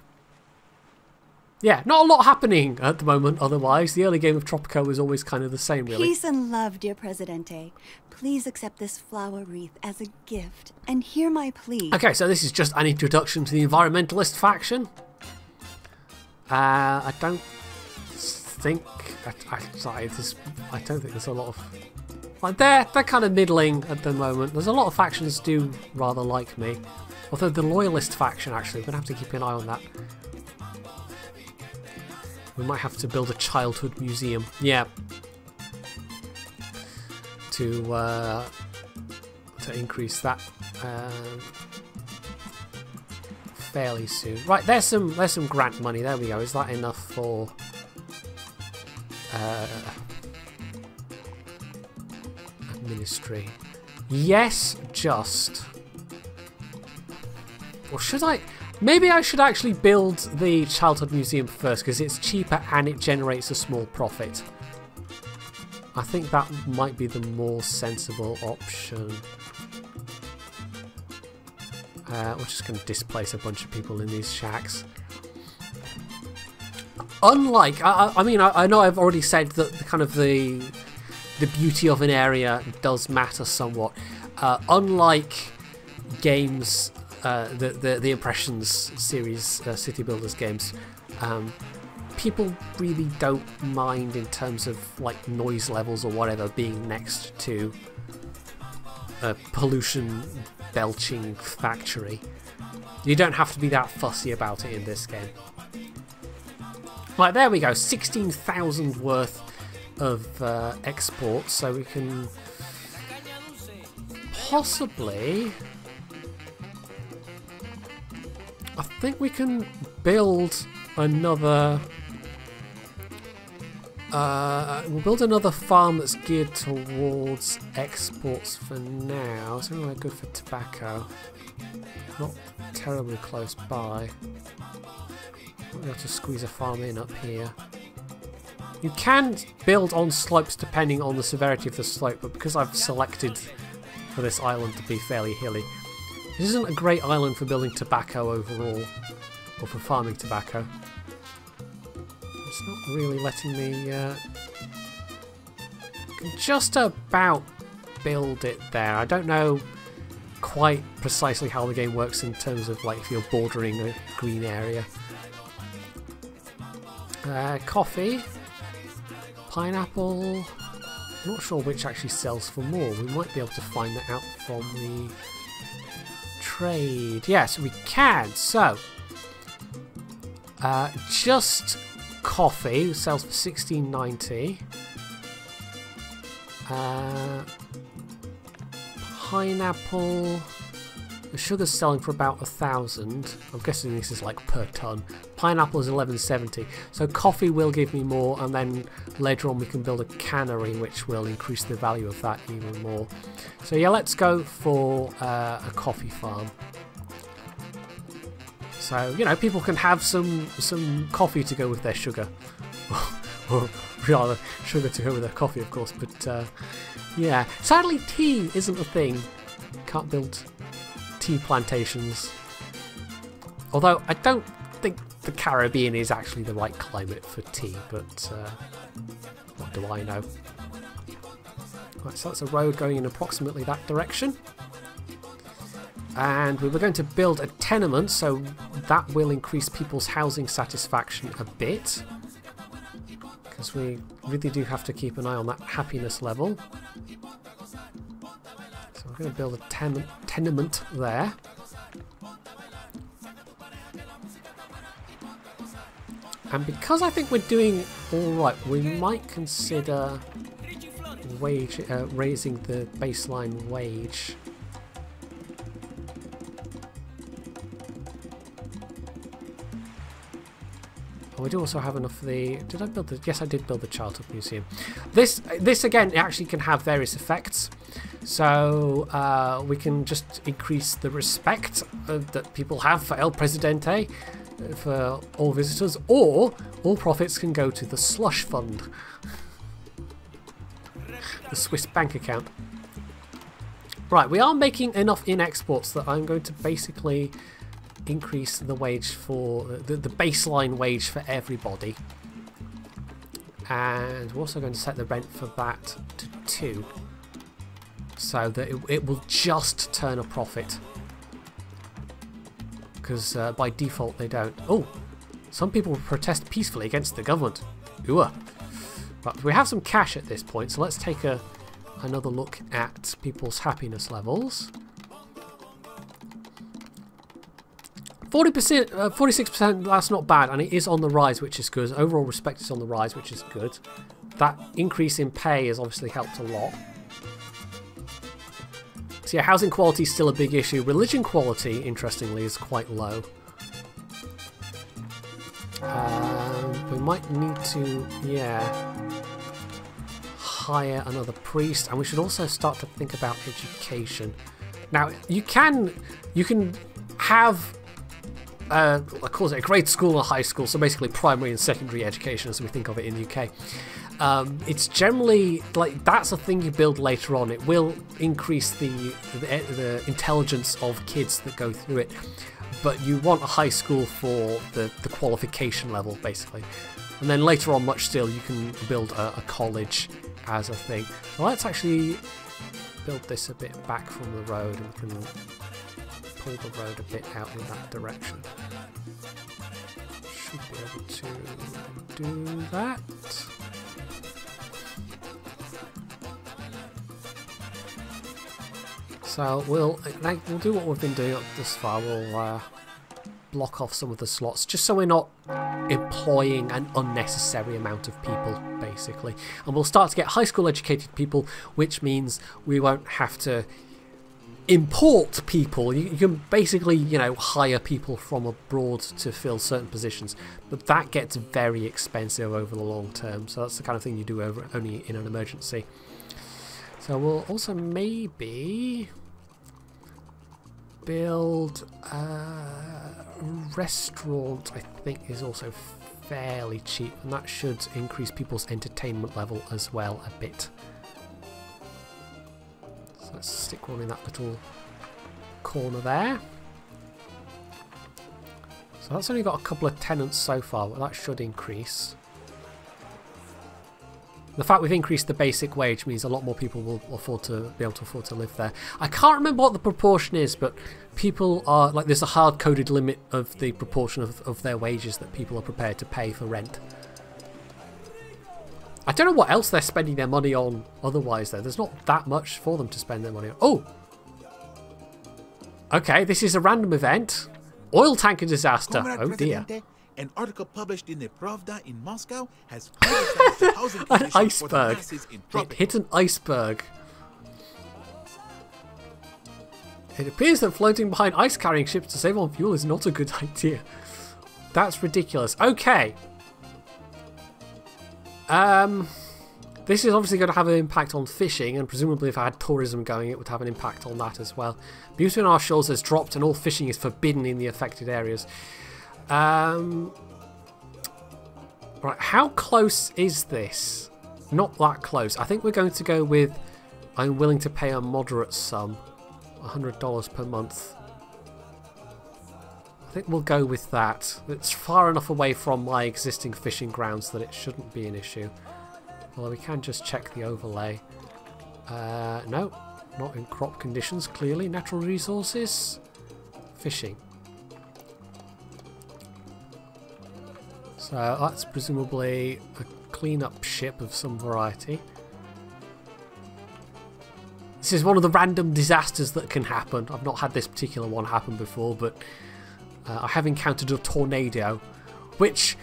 yeah, not a lot happening at the moment otherwise. The early game of Tropico is always kind of the same, really. Peace and love, dear Presidente. Please accept this flower wreath as a gift and hear my plea. Okay, so this is just an introduction to the environmentalist faction. I don't think there's a lot of... Like, they're kind of middling at the moment. There's a lot of factions do rather like me. Although the loyalist faction, actually, we're going to have to keep an eye on that. We might have to build a childhood museum. Yeah. To increase that fairly soon. Right, there's some grant money. There we go. Is that enough for a ministry? Yes, just. Or should I? Maybe I should actually build the childhood museum first, because it's cheaper and it generates a small profit. I think that might be the more sensible option. We're just going to displace a bunch of people in these shacks. Unlike, I mean, I know I've already said that the beauty of an area does matter somewhat. Unlike games, the Impressions series, City Builders games, people really don't mind in terms of like noise levels or whatever being next to a pollution belching factory. You don't have to be that fussy about it in this game. Right, there we go, 16,000 worth of exports, so we can possibly... I think we can build another... we'll build another farm that's geared towards exports for now. It's anywhere good for tobacco. Not terribly close by. Might be able to squeeze a farm in up here. You can build on slopes depending on the severity of the slope, but because I've selected for this island to be fairly hilly, This isn't a great island for building tobacco overall, or for farming tobacco. It's not really letting me just about build it there. I don't know quite precisely how the game works in terms of like if you're bordering a green area. Coffee, pineapple. I'm not sure which actually sells for more. We might be able to find that out from the trade. Yes, we can. So, just coffee sells for $16.90. Pineapple. The sugar's selling for about 1,000. I'm guessing this is like per ton. Pineapple is 11.70. So coffee will give me more, and then later on we can build a cannery, which will increase the value of that even more. So yeah, let's go for a coffee farm. So you know, people can have some coffee to go with their sugar, or rather, sugar to go with their coffee, of course. But yeah, sadly, tea isn't a thing. Can't build tea plantations. Although I don't think the Caribbean is actually the right climate for tea, but what do I know? Right, so that's a road going in approximately that direction. And we were going to build a tenement, so that will increase people's housing satisfaction a bit. Because we really do have to keep an eye on that happiness level. So we're going to build a tenement there. And because I think we're doing alright, we might consider raising the baseline wage. We do also have enough of the... Did I build the... Yes, I did build the childhood museum. This again, actually can have various effects. So we can just increase the respect that people have for El Presidente, for all visitors, or all profits can go to the slush fund, the Swiss bank account. Right, we are making enough in exports that I'm going to basically increase the wage for the baseline wage for everybody, and we're also going to set the rent for that to 2, so that it will just turn a profit, because by default they don't. Oh, some people protest peacefully against the government. Ooh. But we have some cash at this point, so let's take another look at people's happiness levels. 40%, 46%, that's not bad, and it is on the rise, which is good. Overall respect is on the rise, which is good. That increase in pay has obviously helped a lot. So yeah, housing quality is still a big issue. Religion quality, interestingly, is quite low. We might need to, yeah, hire another priest, and we should also start to think about education. Now, you can have I call it a grade school or high school, so basically primary and secondary education as we think of it in the UK. It's generally like that's a thing you build later on. It will increase the intelligence of kids that go through it, but you want a high school for the qualification level basically, and then later on, much still, you can build a college as a thing. So let's actually build this a bit back from the road, and we can pull the road a bit out in that direction. Should be able to do that. So we'll do what we've been doing up this far. We'll block off some of the slots, just so we're not employing an unnecessary amount of people, basically. And we'll start to get high school educated people, which means we won't have to import people. You can basically, you know, hire people from abroad to fill certain positions, but that gets very expensive over the long term, so that's the kind of thing you do only in an emergency. So we'll also maybe build a restaurant. I think is also fairly cheap, and that should increase people's entertainment level as well a bit. Let's stick one in that little corner there. So that's only got a couple of tenants so far, but that should increase. The fact we've increased the basic wage means a lot more people will be able to afford to live there. I can't remember what the proportion is, but people are like, there's a hard-coded limit of the proportion of their wages that people are prepared to pay for rent. I don't know what else they're spending their money on otherwise though. There's not that much for them to spend their money on. Oh! Okay, this is a random event. Oil tanker disaster. Comrade Oh dear. Presidente, an article published in the Pravda in Moscow has criticized the housing An conditions for the iceberg. masses in It Tropico. hit an iceberg. It appears that floating behind ice-carrying ships to save on fuel is not a good idea. That's ridiculous. Okay. This is obviously going to have an impact on fishing, and presumably if I had tourism going, it would have an impact on that as well. Beauty on our shores has dropped, and all fishing is forbidden in the affected areas. Right, how close is this? Not that close. I think we're going to go with I'm willing to pay a moderate sum, $100 per month. I think we'll go with that. It's far enough away from my existing fishing grounds that it shouldn't be an issue. Although we can just check the overlay. No, not in crop conditions, clearly. Natural resources. Fishing. So that's presumably a clean-up ship of some variety. This is one of the random disasters that can happen. I've not had this particular one happen before, but I have encountered a tornado, which,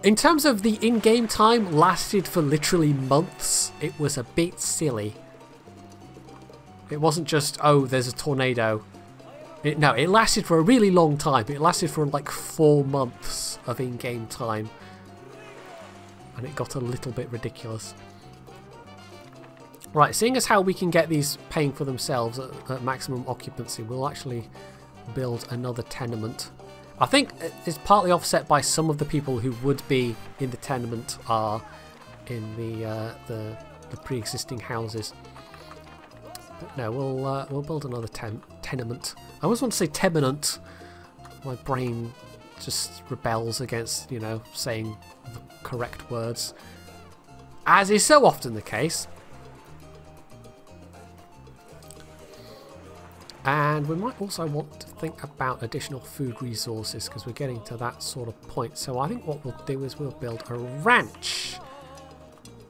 in terms of the in-game time, lasted for literally months. It was a bit silly. It wasn't just, oh, there's a tornado. No, it lasted for a really long time. It lasted for like 4 months of in-game time. And it got a little bit ridiculous. Right, seeing as how we can get these paying for themselves at maximum occupancy, we'll actually build another tenement. I think it's partly offset by some of the people who would be in the tenement are in the pre-existing houses. But no, we'll build another tenement. I always want to say tenement. My brain just rebels against, you know, saying the correct words, as is so often the case. And we might also want to think about additional food resources because we're getting to that sort of point. So I think what we'll do is we'll build a ranch.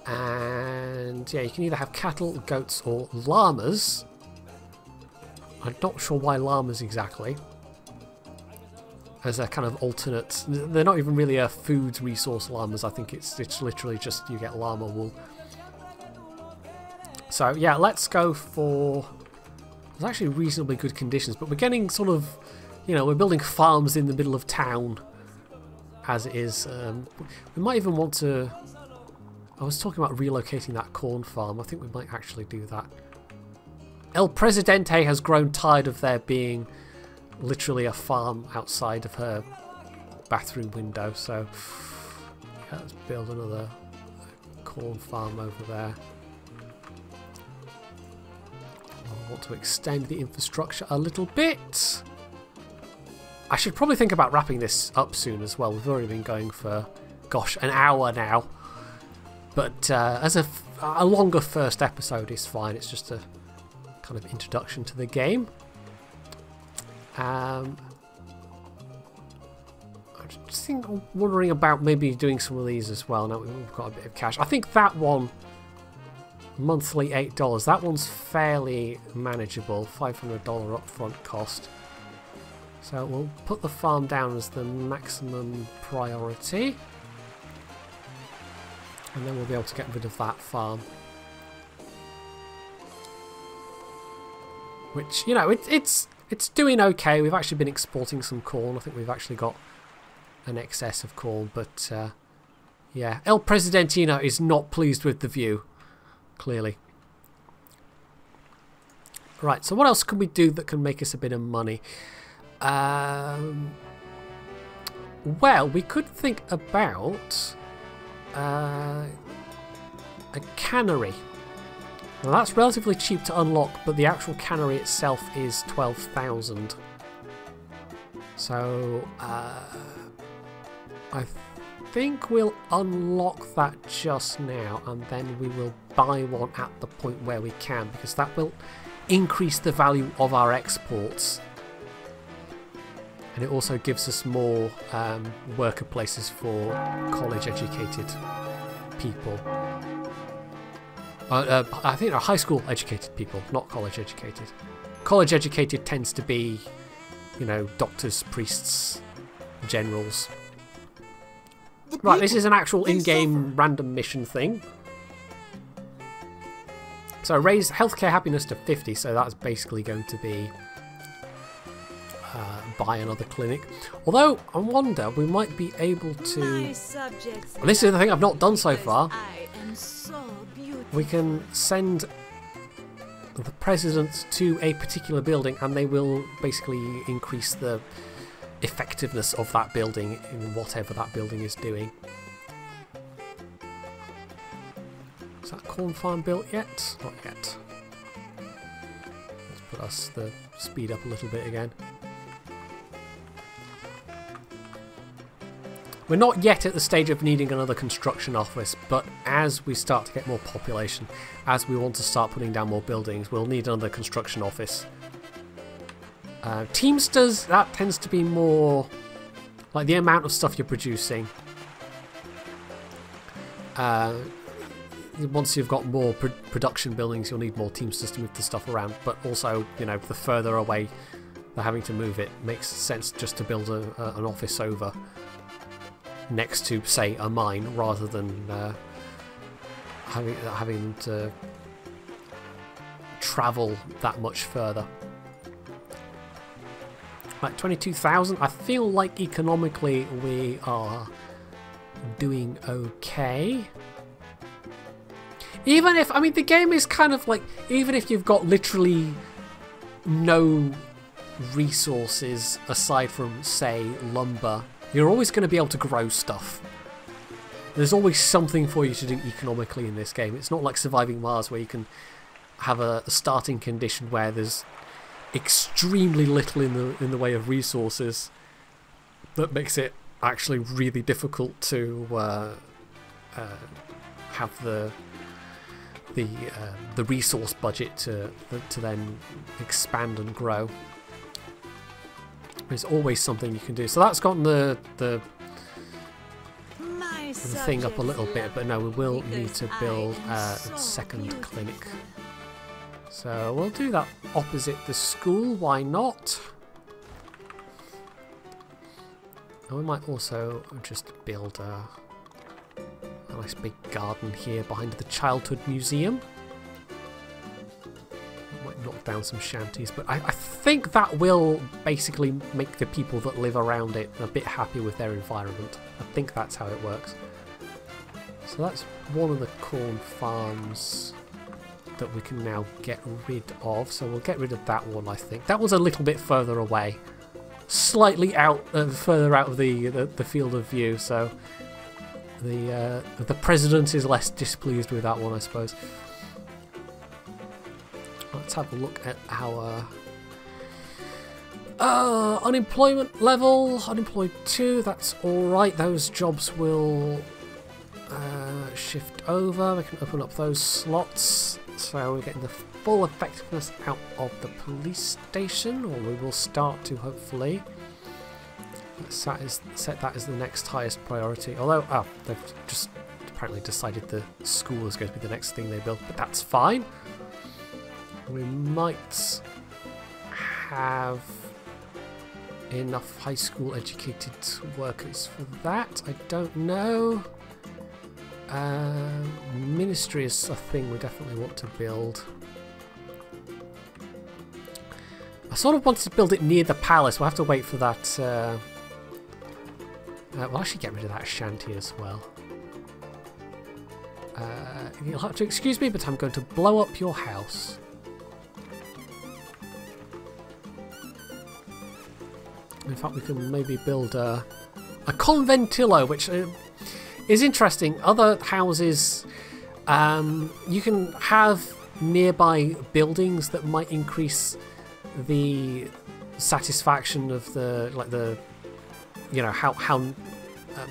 And yeah, you can either have cattle, goats, or llamas. I'm not sure why llamas exactly. As a kind of alternate. They're not even really a food resource, llamas. I think it's literally just you get llama wool. So yeah, let's go for... It's actually reasonably good conditions, but we're getting sort of, you know, we're building farms in the middle of town as it is. We might even want to... I was talking about relocating that corn farm. I think we might actually do that. El Presidente has grown tired of there being literally a farm outside of her bathroom window, so yeah, let's build another corn farm over there. I want to extend the infrastructure a little bit. I should probably think about wrapping this up soon as well. We've already been going for, gosh, an hour now. But as a longer first episode is fine. It's just a kind of introduction to the game. I'm just wondering about maybe doing some of these as well. Now we've got a bit of cash. I think that one, monthly $8. That one's fairly manageable. $500 upfront cost. So we'll put the farm down as the maximum priority. And then we'll be able to get rid of that farm. Which, you know, it's doing okay. We've actually been exporting some corn. I think we've actually got an excess of corn. But, yeah, El Presidentino is not pleased with the view, clearly. Right, so what else can we do that can make us a bit of money? Well, we could think about... a cannery. Now that's relatively cheap to unlock, but the actual cannery itself is 12,000. So I think we'll unlock that just now, and then we will buy one at the point where we can, because that will increase the value of our exports. And it also gives us more worker places for college-educated people. I think high school-educated people, not college-educated. College-educated tends to be, you know, doctors, priests, generals. Right, this is an actual in-game random mission thing. So raise healthcare happiness to 50, so that's basically going to be buy another clinic. Although, I wonder, we might be able to... This is the thing I've not done so far. We can send the president to a particular building, and they will basically increase the effectiveness of that building in whatever that building is doing. Is that corn farm built yet? Not yet. Let's put us the speed up a little bit again. We're not yet at the stage of needing another construction office, but as we start to get more population, as we want to start putting down more buildings, we'll need another construction office. Teamsters, that tends to be more like the amount of stuff you're producing. Once you've got more production buildings, you'll need more Teamsters to move the stuff around, but also, you know, the further away they're having to move it, makes sense just to build an office over next to, say, a mine, rather than having to travel that much further. Like 22,000, I feel like economically we are doing okay. Even if, I mean, the game is kind of like, even if you've got literally no resources aside from, say, lumber, you're always going to be able to grow stuff. There's always something for you to do economically in this game. It's not like Surviving Mars, where you can have a starting condition where there's extremely little in the way of resources that makes it actually really difficult to have the resource budget to then expand and grow. There's always something you can do. So that's gotten the thing up a little bit, but no, we will need to build a second clinic. So we'll do that opposite the school, why not? And we might also just build a nice big garden here behind the Childhood Museum. Might knock down some shanties, but I think that will basically make the people that live around it a bit happy with their environment. I think that's how it works. So that's one of the corn farms that we can now get rid of. So we'll get rid of that one, I think. That was a little bit further away. Slightly out, further out of the field of view, so the president is less displeased with that one, I suppose. Let's have a look at our unemployment level. Unemployed 2, that's alright. Those jobs will shift over. We can open up those slots. So we're getting the full effectiveness out of the police station, or we will start to, hopefully. Let's set that as the next highest priority. Although, they've just apparently decided the school is going to be the next thing they build, but that's fine. We might have enough high school educated workers for that. I don't know. Ministry is a thing we definitely want to build. I sort of wanted to build it near the palace. We'll have to wait for that. We'll actually get rid of that shanty as well. You'll have to excuse me, but I'm going to blow up your house. In fact, we can maybe build a conventillo, which is interesting. Other houses, you can have nearby buildings that might increase the satisfaction of the you know, how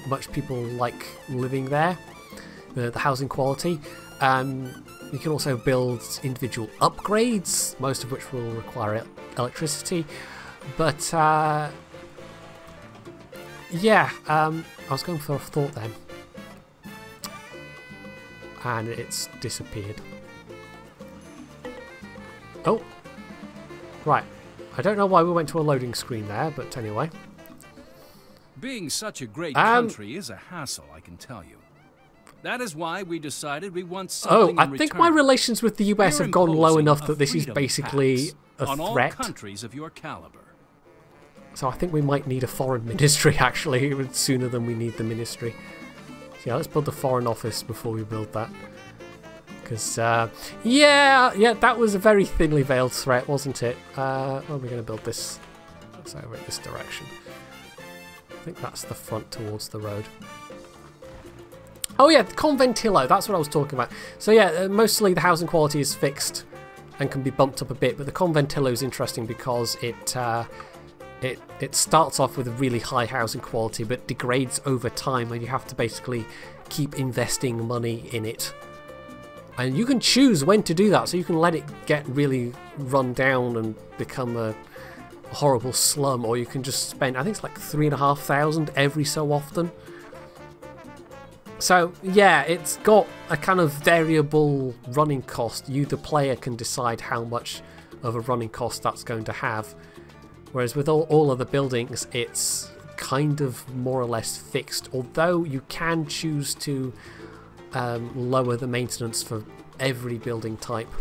much people like living there, the housing quality. You can also build individual upgrades, most of which will require electricity. But yeah, I was going for a thought then, and it's disappeared. Oh, right. I don't know why we went to a loading screen there, but anyway. Being such a great country is a hassle, I can tell you. That is why we decided we want something I think my relations with the US have gone low enough that this is freedom basically a on all threat. countries of your caliber. So I think we might need a foreign ministry, actually, sooner than we need the ministry. So yeah, let's build the foreign office before we build that. Because, yeah, that was a very thinly veiled threat, wasn't it? Where are we going to build this? It's over in this direction. I think that's the front towards the road. Oh yeah, Conventillo, that's what I was talking about. So yeah, mostly the housing quality is fixed and can be bumped up a bit, but the Conventillo is interesting because it starts off with a really high housing quality but degrades over time, and you have to basically keep investing money in it. And you can choose when to do that, so you can let it get really run down and become a horrible slum, or you can just spend, I think it's like 3,500 every so often. So yeah, it's got a kind of variable running cost. You, the player, can decide how much of a running cost that's going to have. Whereas with all of the buildings, it's kind of more or less fixed. Although you can choose to lower the maintenance for every building type,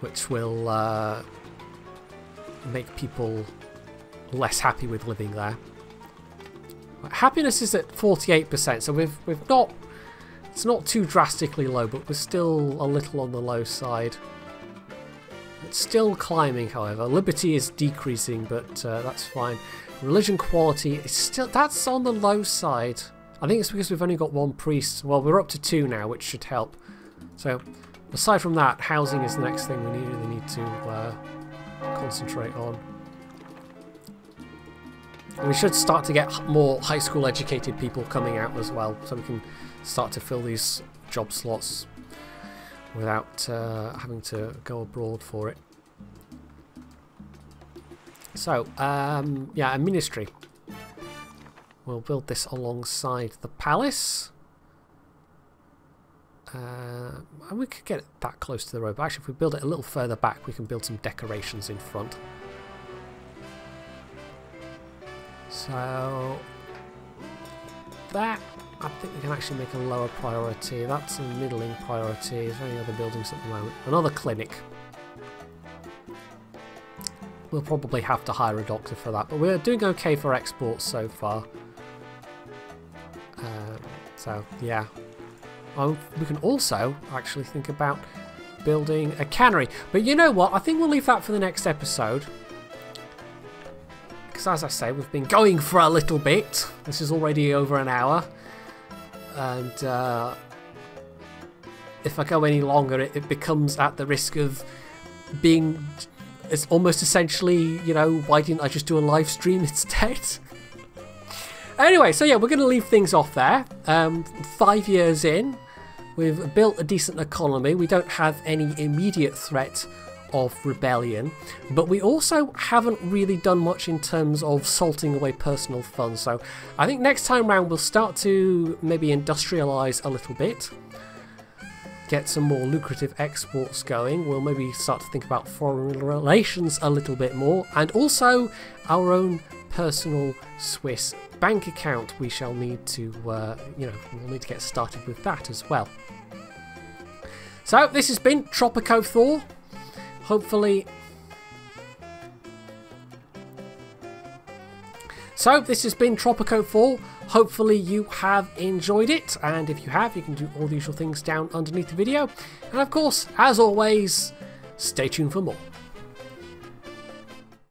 which will make people less happy with living there. Happiness is at 48%, so we've not, it's not too drastically low, but we're still a little on the low side. It's still climbing, however. Liberty is decreasing, but that's fine. Religion quality is still, that's on the low side. I think it's because we've only got one priest. Well, we're up to 2 now, which should help. So aside from that, housing is the next thing we really need to concentrate on. We should start to get more high school educated people coming out as well, so we can start to fill these job slots without having to go abroad for it. So, yeah, a ministry. We'll build this alongside the palace. And we could get it that close to the road, but actually if we build it a little further back, we can build some decorations in front. So that, I think we can actually make a lower priority. That's a middling priority. Is there any other buildings at the moment? Another clinic. We'll probably have to hire a doctor for that, but we're doing okay for exports so far. So yeah. We can also actually think about building a cannery. But you know what? I think we'll leave that for the next episode. Because as I say, we've been going for a little bit. This is already over an hour. And if I go any longer, it becomes at the risk of being... It's almost essentially, you know, why didn't I just do a live stream instead? Anyway, so yeah, we're going to leave things off there. 5 years in, we've built a decent economy. We don't have any immediate threat of rebellion, but we also haven't really done much in terms of salting away personal funds. So I think next time round we'll start to maybe industrialize a little bit, get some more lucrative exports going. We'll maybe start to think about foreign relations a little bit more, and also our own personal Swiss bank account. We shall need to, you know, we'll need to get started with that as well. So this has been Tropico Thor. Hopefully... So this has been Tropico 4. Hopefully you have enjoyed it, and if you have, you can do all the usual things down underneath the video. And of course, as always, stay tuned for more.